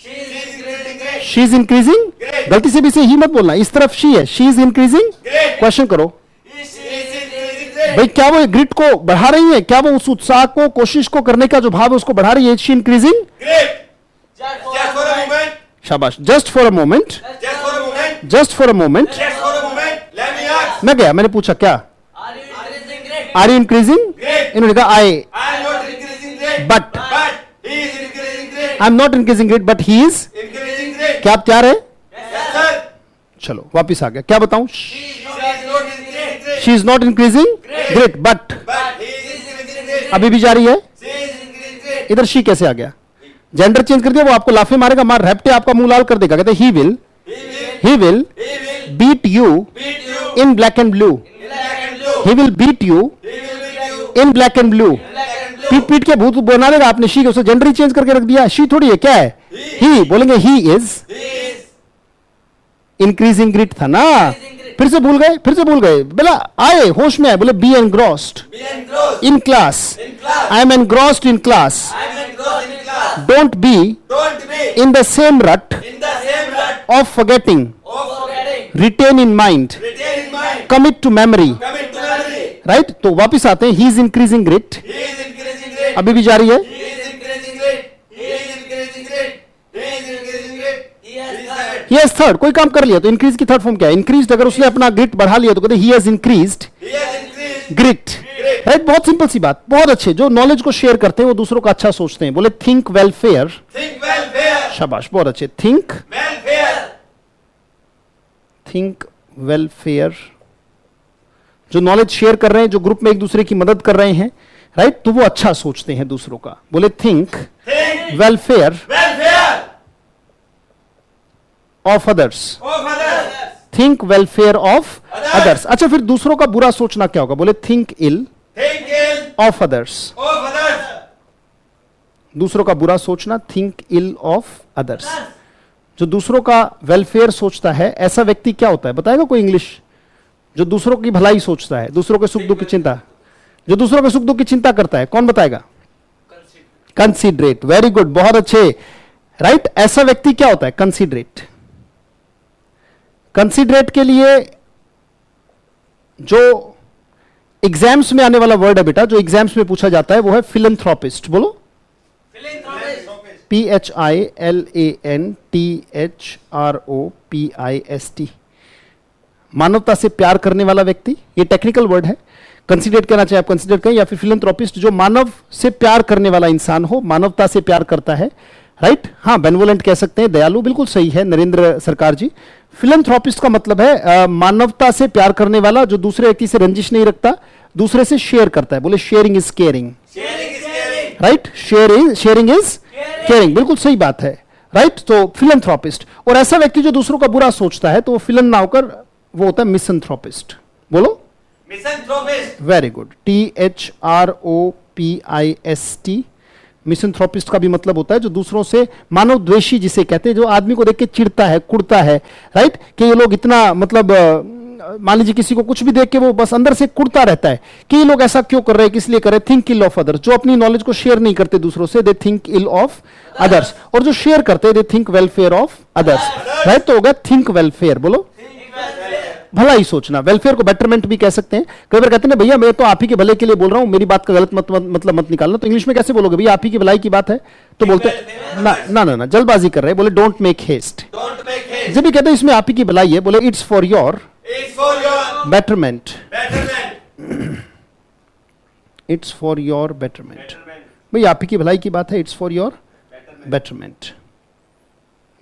she is increasing grit. She is increasing. Great. गलती से भी से ही मत बोलना, इस तरफ शी है, she is increasing. Great. Question करो She is increasing grit. भाई, क्या वो ग्रिट को बढ़ा रही है? क्या वो उस उत्साह को, कोशिश को करने का जो भाव है उसको बढ़ा रही है? She increasing, Great. Just for a moment. शाबाश। Just for a moment, Just for a moment. Just for a moment. Just for a moment. Let me ask. मैं गया, मैंने पूछा क्या? Are you increasing grit? Are you increasing? Great. इन्होंने कहा I I am not increasing grit. But. But he is increasing grit. I am not increasing grit but he is. Increasing grit. क्या आप तैयार है? Yes, sir. चलो वापिस आ गया। क्या बताऊं? She is not increasing grit. She is not increasing grit but, But he is increasing grit. अभी भी जारी है। She is increasing grit. इधर शी कैसे आ गया? जेंडर चेंज कर दिया, वो आपको लाफे मारेगा, मार रैप्टे आपका मुंह लाल कर देगा। कहते he will He will beat you beat you in black एंड ब्लू, in black and blue. He will beat you He will beat you in black एंड ब्लू। black and blue. पीट पीट के भूत बना देगा आपने शी के, उसे जेंडर ही चेंज करके रख दिया। शी थोड़ी है, क्या है? ही। बोलेंगे he is He is increasing grid था ना, increasing grit. फिर से भूल गए, फिर से भूल गए। बोला आए होश में आए, बोले be engrossed Be engrossed in class, in class. I am engrossed in class, I am engrossed in class. Don't be Don't be in the same rut in the same rut of forgetting, of forgetting. Retain in mind, Retain in mind. Commit to memory. Commit to memory. Right, तो वापिस आते हैं, he is increasing grit, He is increasing grit. अभी भी जारी है। He is increasing grit. He is increasing grit. He is increasing grit. He has third. He has third, कोई काम कर लिया तो इंक्रीज की थर्ड फॉर्म क्या है? इंक्रीज। अगर उसने अपना ग्रिट बढ़ा लिया तो कहते he has increased He has increased grit. grit. Right, बहुत सिंपल सी बात, बहुत अच्छे। जो नॉलेज को शेयर करते हैं वो दूसरों का अच्छा सोचते हैं। बोले थिंक वेलफेयर, Think welfare. शाबाश, बहुत अच्छे। Think Welfare. थिंक वेलफेयर, जो नॉलेज शेयर कर रहे हैं, जो ग्रुप में एक दूसरे की मदद कर रहे हैं, राइट, तो वो अच्छा सोचते हैं दूसरों का। बोले think Think welfare welfare of others, of others. Think welfare of others. अच्छा, फिर दूसरों का बुरा सोचना क्या होगा? बोले think ill Think ill of others, of others. दूसरों का बुरा सोचना, थिंक इल ऑफ अदर्स। जो दूसरों का वेलफेयर सोचता है, ऐसा व्यक्ति क्या होता है? बताएगा कोई इंग्लिश? जो दूसरों की भलाई सोचता है, दूसरों के सुख दुख की चिंता, जो दूसरों के सुख दुख की चिंता करता है, कौन बताएगा? कंसीडरेट। वेरी गुड, बहुत अच्छे। राइट, ऐसा व्यक्ति क्या होता है? कंसीडरेट। कंसीडरेट के लिए जो एग्जाम्स में आने वाला वर्ड है बेटा, जो एग्जाम्स में पूछा जाता है, वो है फिलैंथ्रोपिस्ट। बोलो, Philanthropist. PHILANTHROPIST, मानवता से प्यार करने वाला व्यक्ति। ये टेक्निकल वर्ड है, कंसीडरेट करना चाहे आप कंसीडर करें, या फिर फिलैंथ्रोपिस्ट, जो मानव से प्यार करने वाला इंसान हो, मानवता से प्यार करता है। राइट, हाँ, बेनवोलेंट कह सकते हैं, दयालु, बिल्कुल सही है नरेंद्र सरकार जी। फिलैंथ्रोपिस्ट का मतलब है मानवता से प्यार करने वाला, जो दूसरे व्यक्ति से रंजिश नहीं रखता, दूसरे से शेयर करता है। बोले sharing is caring. Sharing is caring. Right, sharing is caring, बिल्कुल सही बात है। राइट, तो फिलैंथ्रोपिस्ट। और ऐसा व्यक्ति जो दूसरों का बुरा सोचता है, तो वो फिलन ना होकर वो होता है मिसैंथ्रोपिस्ट। बोलो, Misanthropist. Very good, THROPIST। मिसैंथ्रोपिस्ट का भी मतलब होता है जो दूसरों से, मानव द्वेषी जिसे कहते हैं, जो आदमी को देख के चिढ़ता है, कुड़ता है। राइट, कि ये लोग इतना मतलब मान लीजिए किसी को कुछ भी देख के वो बस अंदर से कुड़ता रहता है कि ये लोग ऐसा क्यों कर रहे हैं, किस लिए कर रहे हैं। थिंक इल ऑफ अदर्स, जो अपनी नॉलेज को शेयर नहीं करते दूसरों से, they think ill of others. और जो शेयर करते हैं, they think welfare of others. Right, तो होगा थिंक वेलफेयर। बोलो, Think welfare. भला ही सोचना। वेलफेयर को बेटरमेंट भी कह सकते हैं। कई बार कहते हैं ना, भैया मैं तो आप ही के भले के लिए बोल रहा हूं, मेरी बात का गलत मतलब मत निकालना। तो इंग्लिश में कैसे बोलोगे? भैया आप ही की भलाई की बात है, तो बोलते हैं ना ना ना ना, जल्दबाजी कर रहे हैं। बोले don't make haste. Don't make haste. जब भी कहते हैं इसमें आप ही की भलाई है, बोले it's for your It's for your betterment, betterment. It's for your betterment. Betterment. भाई आप ही की भलाई की बात है, इट्स फॉर योर बेटरमेंट।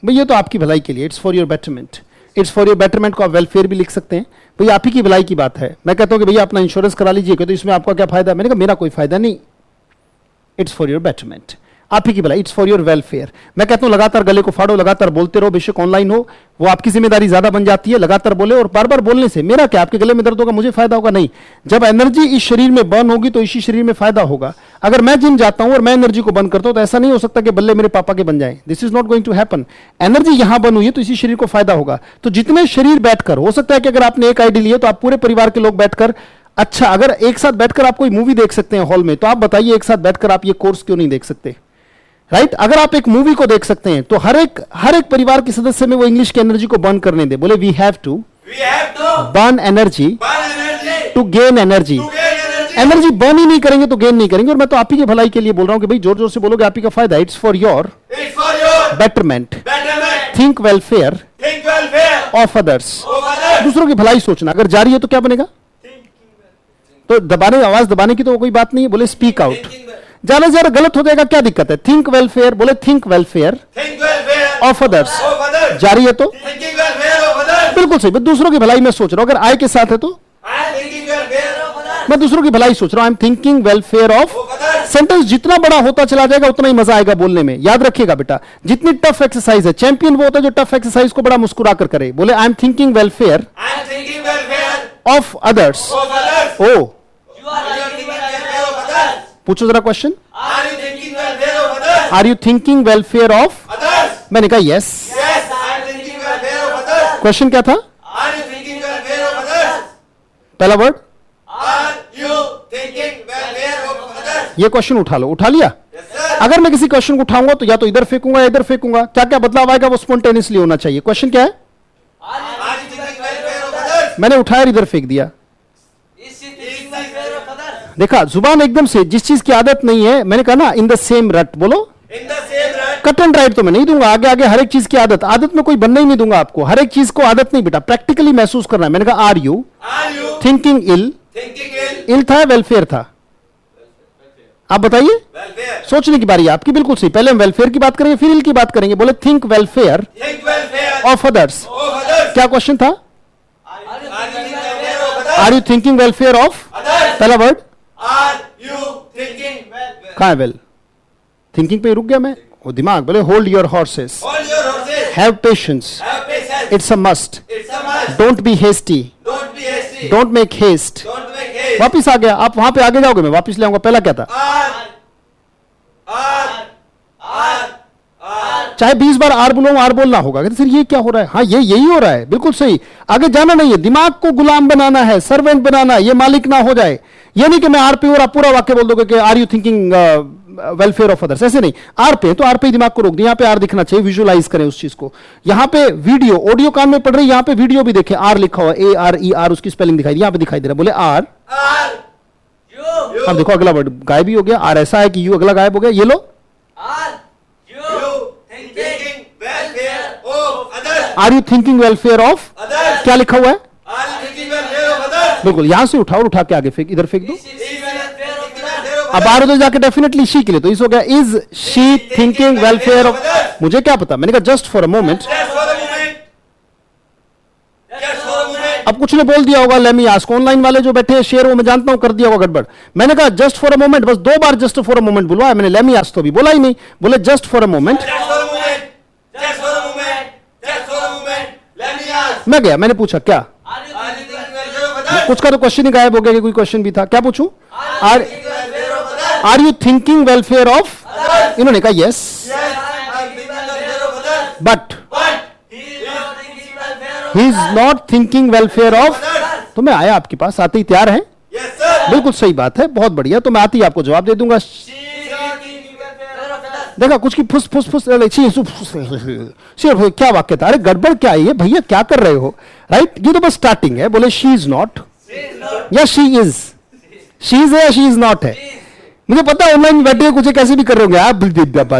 भाई ये तो आपकी भलाई के लिए, it's for your betterment. It's for your betterment को आप वेलफेयर भी लिख सकते हैं। भाई आप ही की भलाई की बात है। मैं कहता हूं कि भैया अपना इंश्योरेंस करा लीजिए, कहते इसमें आपका क्या फायदा है? मैंने कहा मेरा कोई फायदा नहीं, इट्स फॉर योर बेटरमेंट, आप ही की भलाई, इट्स फॉर योर वेलफेयर। मैं कहता हूं लगातार गले को फाड़ो, लगातार बोलते रहो, बेशक ऑनलाइन हो, वो आपकी जिम्मेदारी ज्यादा बन जाती है। लगातार बोले, और बार बार बोलने से मेरा क्या, आपके गले में दर्द होगा, मुझे फायदा होगा? नहीं। जब एनर्जी इस शरीर में बर्न होगी तो इसी शरीर में फायदा होगा। अगर मैं जिम जाता हूं और मैं एनर्जी को बंद करता हूं, तो ऐसा नहीं हो सकता कि बल्ले मेरे पापा के बन जाए। This is not going to happen. Energy यहां बन हुई है तो इसी शरीर को फायदा होगा। तो जितने शरीर बैठकर, हो सकता है कि अगर आपने एक आईडी ली है तो आप पूरे परिवार के लोग बैठकर, अच्छा अगर एक साथ बैठकर आप कोई मूवी देख सकते हैं हॉल में, तो आप बताइए एक साथ बैठकर आप ये कोर्स क्यों नहीं देख सकते? राइट, अगर आप एक मूवी को देख सकते हैं तो हर एक परिवार के सदस्य में वो इंग्लिश की एनर्जी को बर्न करने दे। बोले we have to We have to burn energy burn energy to gain energy. to gain energy. Energy burn ही नहीं करेंगे तो गेन नहीं करेंगे। और मैं तो आप ही की भलाई के लिए बोल रहा हूं कि भाई जोर जोर से बोलोगे, आप ही का फायदा, it's for your It's for your betterment, betterment. Think welfare Think welfare of others. of others. दूसरों की भलाई सोचना। अगर जारी है तो क्या बनेगा? तो दबाने, आवाज दबाने की तो कोई बात नहीं है। बोले स्पीक आउट। Thinking well- ज्यादा से ज्यादा गलत हो जाएगा, क्या दिक्कत है? थिंक वेलफेयर, बोले think welfare Think welfare of others. of others. जारी है तो Thinking welfare of others. बिल्कुल सही। मैं दूसरों की भलाई में सोच रहा हूं। अगर आय के साथ है तो I am thinking welfare of others. मैं दूसरों की भलाई सोच रहा हूं। I am thinking welfare of. Of others. Sentence जितना बड़ा होता चला जाएगा उतना ही मजा आएगा बोलने में। याद रखिएगा बेटा, जितनी टफ एक्सरसाइज है, चैंपियन वो होता है जो टफ एक्सरसाइज को बड़ा मुस्कुरा कर करे। बोले I am thinking welfare I am thinking welfare of others. of others. Oh You are thinking welfare of पूछो जरा question. Are you thinking welfare of others? Are you thinking welfare of? Others. मैंने कहा yes. Yes, I am thinking welfare of others. Question क्या था? Are you thinking welfare of others? पहला word Are you thinking welfare of others? ये question उठा लो, उठा लिया? Yes, sir. अगर मैं किसी क्वेश्चन को उठाऊंगा तो या तो इधर फेंकूंगा या इधर फेंकूंगा, क्या क्या बदलाव आएगा वो स्पॉन्टेनियसली होना चाहिए। क्वेश्चन क्या है? Are you thinking welfare of others? मैंने उठाया और इधर फेंक दिया। Is she thinking welfare of others? देखा, जुबान एकदम से, जिस चीज की आदत नहीं है, मैंने कहा ना इन द सेम रट, बोलो In the same rut. Cut and right तो मैं नहीं दूंगा, आगे आगे हर एक चीज की आदत, आदत में कोई बनने ही नहीं दूंगा आपको, हर एक चीज को आदत नहीं बेटा, प्रैक्टिकली महसूस करना है। मैंने कहा are you Are you thinking ill? thinking ill? Ill था वेलफेयर था? आप बताइए, Welfare. सोचने की बारी है आपकी। बिल्कुल सही, पहले हम वेलफेयर की बात करेंगे फिर इल की बात करेंगे। बोले think welfare Think welfare of others. of others. क्या क्वेश्चन था? Are you thinking welfare of others? Are you thinking welfare of? Others. पहला word Are you thinking welfare? कहाँ है? वेल थिंकिंग पे रुक गया मैं, वो दिमाग। बोले hold your horses, Hold your horses. Have patience, Have patience. It's a must, It's a must. Don't be hasty, Don't be hasty. Don't make haste. Don't make haste. वापिस आ गया, आप वहां पे आगे जाओगे, मैं वापिस ले आऊंगा। पहला क्या था? Are. चाहे 20 बार आर बोलो, आर बोलना होगा। कहते सर ये क्या हो रहा है? हाँ ये यही हो रहा है, बिल्कुल सही। आगे जाना नहीं है, दिमाग को गुलाम बनाना है, सर्वेंट बनाना है, ये मालिक ना हो जाए। ये नहीं कि मैं आर पे और आप पूरा वाक्य बोल दोगे कि are you thinking welfare of others, ऐसे नहीं। आर पे तो आर पे दिमाग को रोक दिया, यहाँ पे आर दिखना चाहिए, विजुअलाइज करें उस चीज को। यहाँ पे वीडियो, ऑडियो कान में पढ़ रही, यहाँ पे वीडियो भी देखें, आर लिखा हुआ, ए आर ई आर, उसकी स्पेलिंग दिखाई दी, यहाँ पे दिखाई दे रहा है। बोले आर। Are. You. अब देखो अगला वर्ड गायब ही हो गया, आर ऐसा है कि यू अगला गायब हो गया। ये लो, Are. You. Thinking welfare of others. Are you thinking welfare of? Others. क्या लिखा हुआ है? Are you thinking welfare of others? बिल्कुल, यहां से उठाओ और उठा के आगे फेंक, इधर फेंक दो। Is welfare of others. अब आर उधर जाके डेफिनेटली शी के लिए, तो इस हो गया is she thinking welfare of? मुझे क्या पता, मैंने कहा just for a moment. Just for a moment. Just for a moment. अब कुछ ने बोल दिया होगा लेमी आस्क, ऑनलाइन वाले जो बैठे हैं शेयर, वो मैं जानता हूं कर दिया होगा गड़बड़। मैंने कहा जस्ट फॉर अ मोमेंट, बस 2 बार जस्ट फॉर अ मोमेंट बुलवाया मैंने, लेमी आस्क तो भी बोला ही नहीं। बोले just for a moment, Just for a moment. Just for a moment. Just for a moment. Let me ask. मैं गया, मैंने पूछा क्या? Are you thinking welfare of others? कुछ का तो क्वेश्चन ही गायब हो गया कि कोई क्वेश्चन भी था। क्या पूछूं? Are you thinking welfare of others? Are you thinking welfare of? इन्होंने कहा yes, Yes, I am thinking welfare of others. But But he is not thinking welfare of he is not thinking welfare of. others. तो मैं आया आपके पास, आते ही तैयार हैं? Yes, sir. बिल्कुल सही बात है, बहुत बढ़िया। तो मैं आती ही आपको जवाब दे दूंगा। She is not thinking welfare of others. देखा कुछ की फुस फुस फुस सिर्फ क्या वाक्य था? अरे गड़बड़ क्या है ये भैया, क्या कर रहे हो? राइट, ये तो बस स्टार्टिंग है। बोले she is not She is not. या शी इज, शी इज है या शी इज नॉट है। मुझे पता है ऑनलाइन बैठे कुछ कैसे भी कर रहे होंगे आप,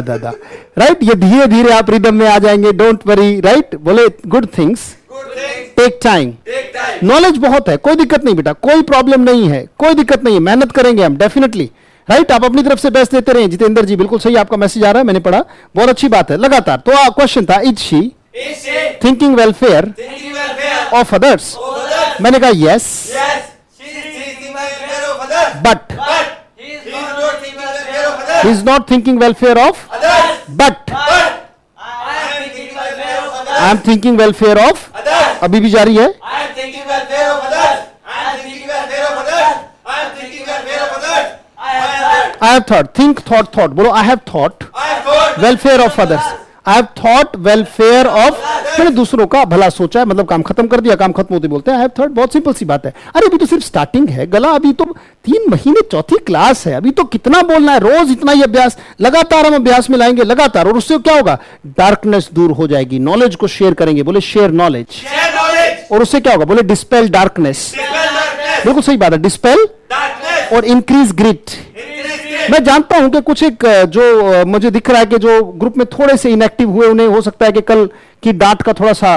दादा राइट। ये धीरे धीरे आप रिदम में आ जाएंगे, डोंट वरी। राइट, बोले good things Good things take time. take time. Knowledge बहुत है, कोई दिक्कत नहीं बेटा, कोई प्रॉब्लम नहीं है, कोई दिक्कत नहीं है, मेहनत करेंगे हम डेफिनेटली। राइट, आप अपनी तरफ से बेस्ट देते रहे। जितेंद्र जी बिल्कुल सही, आपका मैसेज आ रहा है, मैंने पढ़ा, बहुत अच्छी बात है, लगातार। तो क्वेश्चन था is she Is she thinking welfare thinking welfare of others? of others? मैंने कहा yes, Yes, she is thinking welfare of others. But But he is not thinking welfare of others. He is not thinking welfare of, Others. But But I am thinking welfare of others. I am thinking welfare of. Others. अभी भी जारी है। I am thinking welfare of others. I am thinking welfare of others. I am thinking welfare of others. I have I have thought, think thought thought, बोलो I have thought I have thought welfare of others. I have thought welfare of, मैंने दूसरों का भला सोचा है, मतलब काम खत्म कर दिया, काम खत्म होते बोलते हैं आई हैव थॉट। बहुत सिंपल सी बात है। अरे अभी तो सिर्फ स्टार्टिंग है, गला अभी तो 3 महीने, चौथी क्लास है, अभी तो कितना बोलना है, रोज इतना ही अभ्यास, लगातार हम अभ्यास में लाएंगे लगातार, और उससे क्या होगा, डार्कनेस दूर हो जाएगी, नॉलेज को शेयर करेंगे, बोले शेयर नॉलेज, share knowledge. और उससे क्या होगा, बोले डिस्पेल डार्कनेस। Dispel darkness. बिल्कुल सही बात है, डिस्पेल Darkness. और इंक्रीज ग्रिट। Increase great. मैं जानता हूं कि कुछ एक जो मुझे दिख रहा है कि जो ग्रुप में थोड़े से इनएक्टिव हुए, उन्हें हो सकता है कि कल की डांट का थोड़ा सा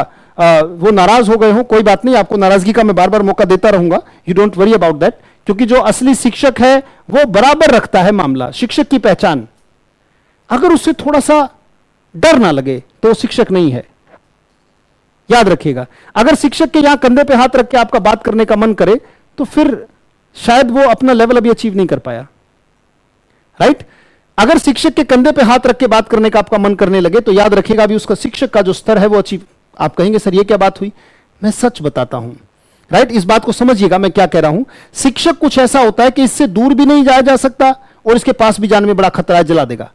वो नाराज हो गए हो। कोई बात नहीं, आपको नाराजगी का मैं बार बार मौका देता रहूंगा, you don't worry about that, क्योंकि जो असली शिक्षक है वो बराबर रखता है मामला। शिक्षक की पहचान, अगर उससे थोड़ा सा डर ना लगे तो वो शिक्षक नहीं है, याद रखिएगा। अगर शिक्षक के यहां कंधे पे हाथ रख के आपका बात करने का मन करे तो फिर शायद वो अपना लेवल अभी अचीव नहीं कर पाया। राइट, अगर शिक्षक के कंधे पे हाथ रख के बात करने का आपका मन करने लगे तो याद रखिएगा अभी उसका शिक्षक का जो स्तर है वो अचीव। आप कहेंगे सर ये क्या बात हुई, मैं सच बताता हूं। राइट, इस बात को समझिएगा मैं क्या कह रहा हूं। शिक्षक कुछ ऐसा होता है कि इससे दूर भी नहीं जाया जा सकता और इसके पास भी जाने में बड़ा खतरा है, जला देगा।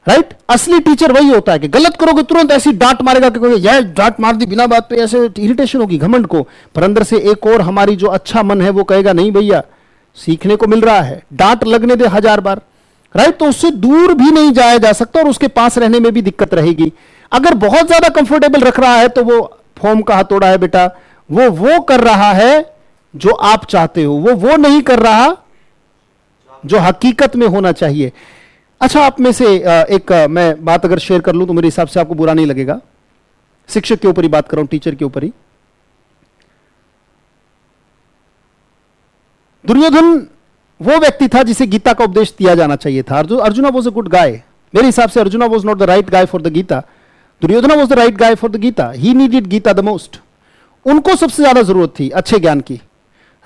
राइट? असली टीचर वही होता है कि गलत करोगे तुरंत ऐसी डांट मारेगा कि कोई यह डांट मार दी बिना बात पे, ऐसे इरिटेशन होगी घमंड को, पर अंदर से एक और हमारी जो अच्छा मन है वो कहेगा नहीं भैया सीखने को मिल रहा है, डांट लगने दे 1000 बार। राइट? तो उससे दूर भी नहीं जाया जा सकता और उसके पास रहने में भी दिक्कत रहेगी। अगर बहुत ज्यादा कंफर्टेबल रख रहा है तो वो फॉर्म का हथौड़ा है बेटा, वो कर रहा है जो आप चाहते हो, वो नहीं कर रहा जो हकीकत में होना चाहिए। अच्छा, आप में से एक मैं बात अगर शेयर कर लूं तो मेरे हिसाब से आपको बुरा नहीं लगेगा। शिक्षक के ऊपर ही बात कर रहा हूं, टीचर के ऊपर ही। दुर्योधन वो व्यक्ति था जिसे गीता का उपदेश दिया जाना चाहिए था। Arjuna was a good guy. मेरे हिसाब से Arjuna was not the right guy for the Gita, Duryodhana was the right guy for the Gita. He needed Gita the most. उनको सबसे ज्यादा जरूरत थी अच्छे ज्ञान की।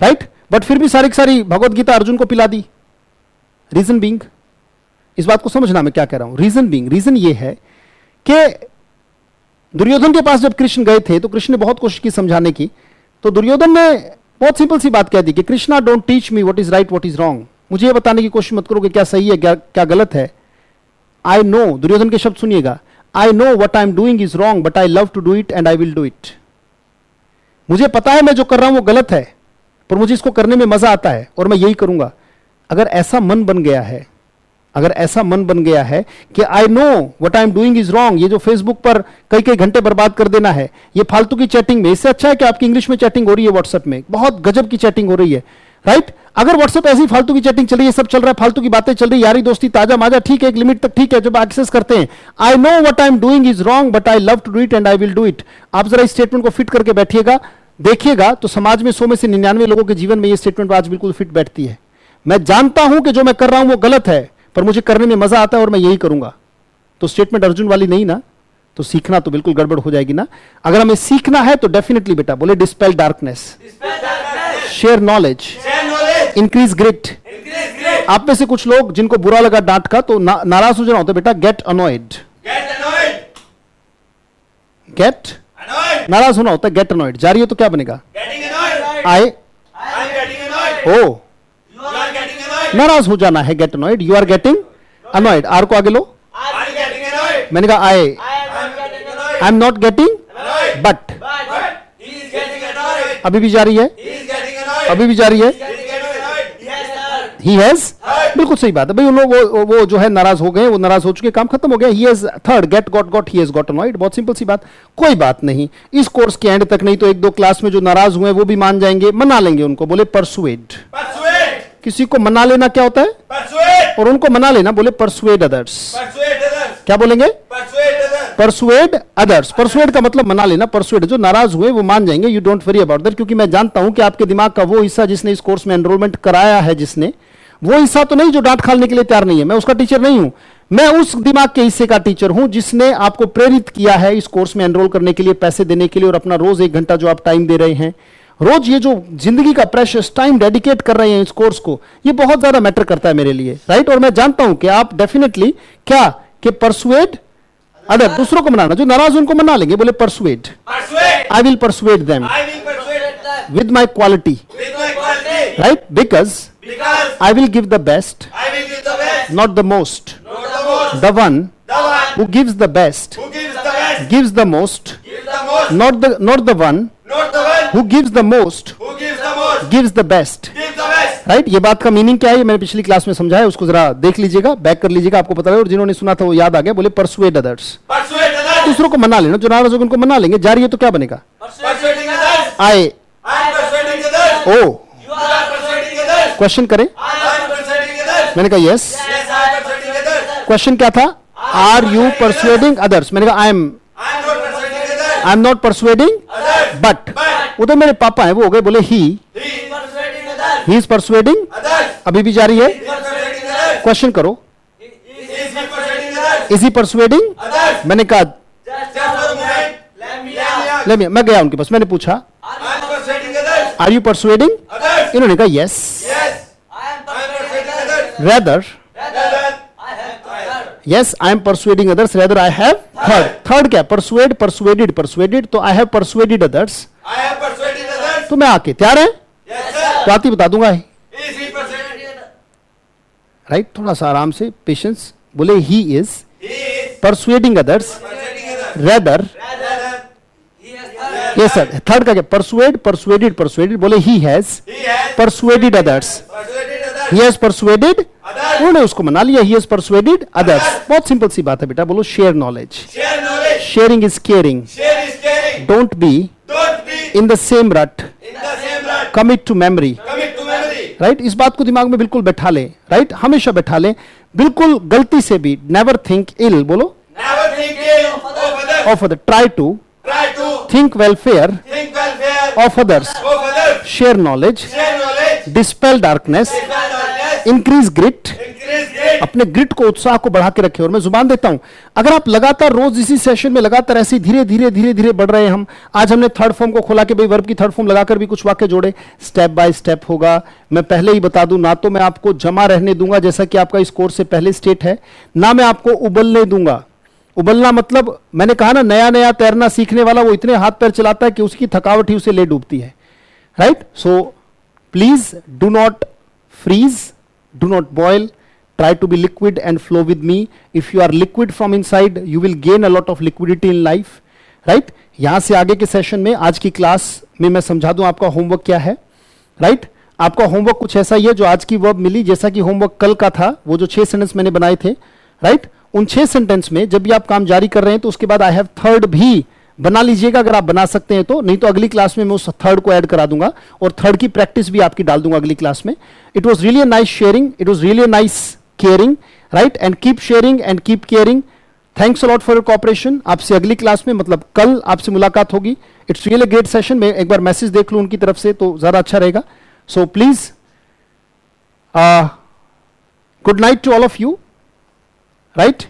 राइट? बट फिर भी सारी की सारी भगवत गीता अर्जुन को पिला दी। रीजन बीइंग, इस बात को समझना मैं क्या कह रहा हूं। रीजन ये है कि दुर्योधन के पास जब कृष्ण गए थे तो कृष्ण ने बहुत कोशिश की समझाने की, तो दुर्योधन ने बहुत सिंपल सी बात कह दी कि Krishna don't teach me what is right what is wrong. मुझे ये बताने की कोशिश मत करो कि क्या सही है क्या गलत है। आई नो, दुर्योधन के शब्द सुनिएगा, I know what I am doing is wrong but I love to do it and I will do it. मुझे पता है मैं जो कर रहा हूं वो गलत है, पर मुझे इसको करने में मजा आता है और मैं यही करूंगा। अगर ऐसा मन बन गया है कि आई know what I am doing is wrong, ये जो फेसबुक पर कई घंटे बर्बाद कर देना है, ये फालतू की चैटिंग में, इससे अच्छा है कि आपकी इंग्लिश में चैटिंग हो रही है, व्हाट्सएप में बहुत गजब की चैटिंग हो रही है। राइट? अगर व्हाट्सएप ऐसी फालतू की चैटिंग चल रही है, सब चल रहा है, फालतू की बातें चल रही है, यारी दोस्ती ताजा माजा ठीक है, एक लिमिट तक ठीक है, जब एक्सेस करते हैं I know what I am doing is wrong but I love to do it and I will do it. आप जरा इस स्टेटमेंट को फिट करके बैठिएगा, देखिएगा तो समाज में 100 में से 99 लोगों के जीवन में ये स्टेटमेंट आज बिल्कुल फिट बैठती है। मैं जानता हूं कि जो मैं कर रहा हूं वो गलत है, पर मुझे करने में मजा आता है और मैं यही करूंगा। तो स्टेटमेंट अर्जुन वाली नहीं ना, तो सीखना तो बिल्कुल गड़बड़ हो जाएगी ना। अगर हमें सीखना है तो डेफिनेटली बेटा बोले dispel darkness, share knowledge, increase grit. आप में से कुछ लोग जिनको बुरा लगा डांट का तो नाराज हो जाना होता है बेटा, गेट अनॉयड। गेट नाराज होना होता है, गेट अनॉयड। जारी हो तो क्या बनेगा? आई ओ नाराज हो जाना है, get annoyed. You are getting annoyed. Are को आगे लो। मैंने कहा I am not getting but, अभी भी जारी है, अभी भी जारी है। ही हैज, बिल्कुल सही बात है भाई। उन लोग वो जो है नाराज हो गए, वो नाराज हो चुके, काम खत्म हो गया। He has third, get got, he has got annoyed. बहुत सिंपल सी बात। कोई बात नहीं, इस कोर्स के एंड तक नहीं तो 1-2 क्लास में जो नाराज हुए वो भी मान जाएंगे, मना लेंगे उनको। बोले परसुएड। किसी को मना लेना क्या होता है? परसुएड। और उनको मना लेना बोले परसुएड अदर्स। क्या बोलेंगे? Persuade others. परसुएड का मतलब मना लेना, परसुएड जो नाराज हुए वो मान जाएंगे। You don't worry about that, क्योंकि मैं जानता हूं कि आपके दिमाग का वो हिस्सा जिसने इस कोर्स में एनरोलमेंट कराया है, जिसने वो हिस्सा तो नहीं जो डांट खाने के लिए तैयार नहीं है। मैं उसका टीचर नहीं हूं, मैं उस दिमाग के हिस्से का टीचर हूं जिसने आपको प्रेरित किया है इस कोर्स में एनरोल करने के लिए, पैसे देने के लिए, और अपना रोज 1 घंटा जो आप टाइम दे रहे हैं, रोज ये जो जिंदगी का प्रेशियस टाइम डेडिकेट कर रहे हैं इस कोर्स को, ये बहुत ज्यादा मैटर करता है मेरे लिए। राइट? और मैं जानता हूं कि आप डेफिनेटली क्या कि परसुएड अदर, दूसरों को मनाना, जो नाराज उनको मना लेंगे। बोले persuade, I will persuade them with my quality, right? Because I will give the best, not the most. The one who gives the best gives the most, not the one who gives the most gives the best. Right? ये बात का meaning क्या है ये मैंने पिछली class में समझाया, उसको जरा देख लीजिएगा, बैक कर लीजिएगा, आपको पता है। और जिन्होंने सुना था वो याद आ गया। बोले परसुएड अदर्स, दूसरों को मना लेना, जो नाराज होगा उनको मना लेंगे। जारी है तो क्या बनेगा? आई ओ क्वेश्चन करें। मैंने कहा यस। क्वेश्चन क्या था? Are you persuading others? मैंने कहा I am not persuading but. उधर मेरे पापा हैं, वो हो गए बोले ही इज परसुएडिंग। अभी भी जारी है। क्वेश्चन करो, इज ही परसुएडिंग? मैंने कहा मैं गया उनके पास, मैंने पूछा आर यू परसुएडिंग? इन्होंने कहा yes. Rather yes I am persuading others, rather I have third. Third क्या? Persuade, persuaded, persuaded. तो आई हैव परसुएडेड अदर्स। तो मैं आके तैयार है तो आती बता दूंगा। राइट थोड़ा सा आराम से पेशेंस बोले he is He is persuading others persuading others. Rather Rather, yes sir third का क्या परसुएडेड बोले he has he has persuaded others persuaded others. He has persuaded Others. उन्होंने उसको मना लिया ही हैज परसुएडेड अदर्स बहुत simple सी बात है बेटा बोलो share knowledge Share knowledge. Sharing is caring Share is caring. Don't be Don't be in the same rut in the same rut. Commit to memory Commit to memory. Right इस बात को दिमाग में बिल्कुल बैठा ले राइट हमेशा बैठा ले बिल्कुल गलती से भी नेवर थिंक इल बोलो Never think ill of others. Of other try to Try to think welfare think welfare of others of others. Share knowledge Share knowledge. Dispel darkness Dispel darkness. Increase grit Increase grit. अपने grit को उत्साह को बढ़ा के रखे और मैं जुबान देता हूं अगर आप लगातार रोज इसी सेशन में लगातार ऐसे धीरे धीरे बढ़ रहे हैं हम आज हमने थर्ड फॉर्म को खोला कि भाई वर्ब की थर्ड फॉर्म लगाकर भी कुछ वाक्य जोड़े स्टेप बाय स्टेप होगा मैं पहले ही बता दूं ना तो मैं आपको जमा रहने दूंगा जैसा कि आपका इस कोर्स से पहले स्टेट है ना मैं आपको उबलने दूंगा उबलना मतलब मैंने कहा ना नया नया तैरना सीखने वाला वो इतने हाथ पैर चलाता है कि उसकी थकावट ही उसे ले डूबती है right so please do not freeze do not boil try to be liquid and flow with me if you are liquid from inside you will gain a lot of liquidity in life right यहां से आगे के session में आज की class में मैं समझा दूं आपका होमवर्क क्या है राइट आपका होमवर्क कुछ ऐसा ही है जो आज की वर्ब मिली जैसा कि होमवर्क कल का था वो जो 6 सेंटेंस मैंने बनाए थे राइट उन 6 सेंटेंस में जब भी आप काम जारी कर रहे हैं तो उसके बाद आई हैव थर्ड भी बना लीजिएगा अगर आप बना सकते हैं तो नहीं तो अगली क्लास में मैं उस थर्ड को ऐड करा दूंगा और थर्ड की प्रैक्टिस भी आपकी डाल दूंगा अगली क्लास में it was really nice sharing it was really nice caring right and keep sharing and keep caring thanks a lot for your cooperation आपसे अगली क्लास में मतलब कल आपसे मुलाकात होगी इट्स रियली ग्रेट सेशन में एक बार मैसेज देख लूं उनकी तरफ से तो ज्यादा अच्छा रहेगा so please good night to all of you right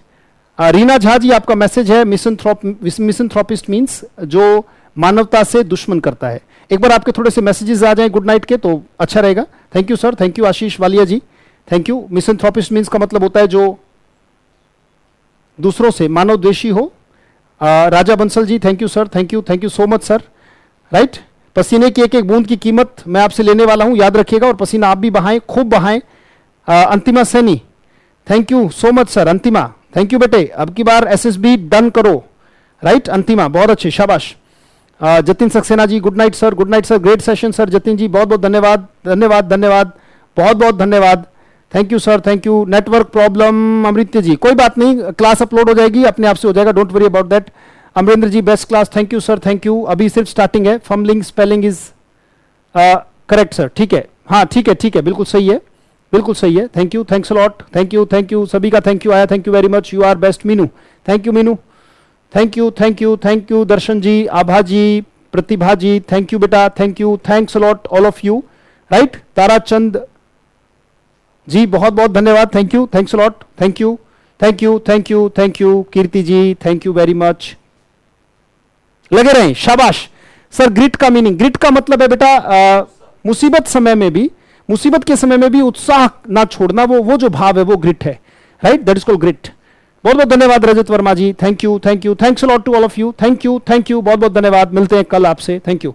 Reena Jha ji आपका मैसेज है मिसनथ्रोपिस्ट मींस जो मानवता से दुश्मन करता है एक बार आपके थोड़े से मैसेजेस आ जाएं गुड नाइट के तो अच्छा रहेगा thank you sir thank you Ashish Walia ji thank you misanthropist means का मतलब होता है जो दूसरों से मानव द्वेषी हो Raja Bansal ji thank you so much sir right पसीने की एक एक बूंद की कीमत मैं आपसे लेने वाला हूं याद रखिएगा और पसीना आप भी बहाएं खूब बहाएं Antima Saini thank you so much sir Antima thank you बेटे अब की बार एसएसबी डन करो राइट अंतिमा बहुत अच्छे शाबाश Jatin Saxena ji good night sir great session sir Jatin ji बहुत बहुत धन्यवाद बहुत बहुत धन्यवाद thank you sir thank you network problem Amritya ji कोई बात नहीं क्लास अपलोड हो जाएगी अपने आप से हो जाएगा don't worry about that Amarendra ji best class thank you sir thank you अभी सिर्फ स्टार्टिंग है fumbling spelling is correct sir ठीक है हाँ ठीक है बिल्कुल सही है thank you thanks a lot thank you सभी का थैंक यू आया thank you very much you are best Meenu thank you thank you Darshan ji Abha ji Pratibha ji thank you बेटा thanks a lot all of you right Tarachand ji बहुत बहुत धन्यवाद thank you thanks a lot thank you Kirti ji thank you very much लगे रहें शाबाश sir grit का meaning grit का मतलब है बेटा मुसीबत के समय में भी उत्साह ना छोड़ना वो जो भाव है वो ग्रिट है right that is called grit बहुत बहुत धन्यवाद Rajat Verma ji thank you thanks a lot to all of you thank you बहुत बहुत धन्यवाद मिलते हैं कल आपसे थैंक यू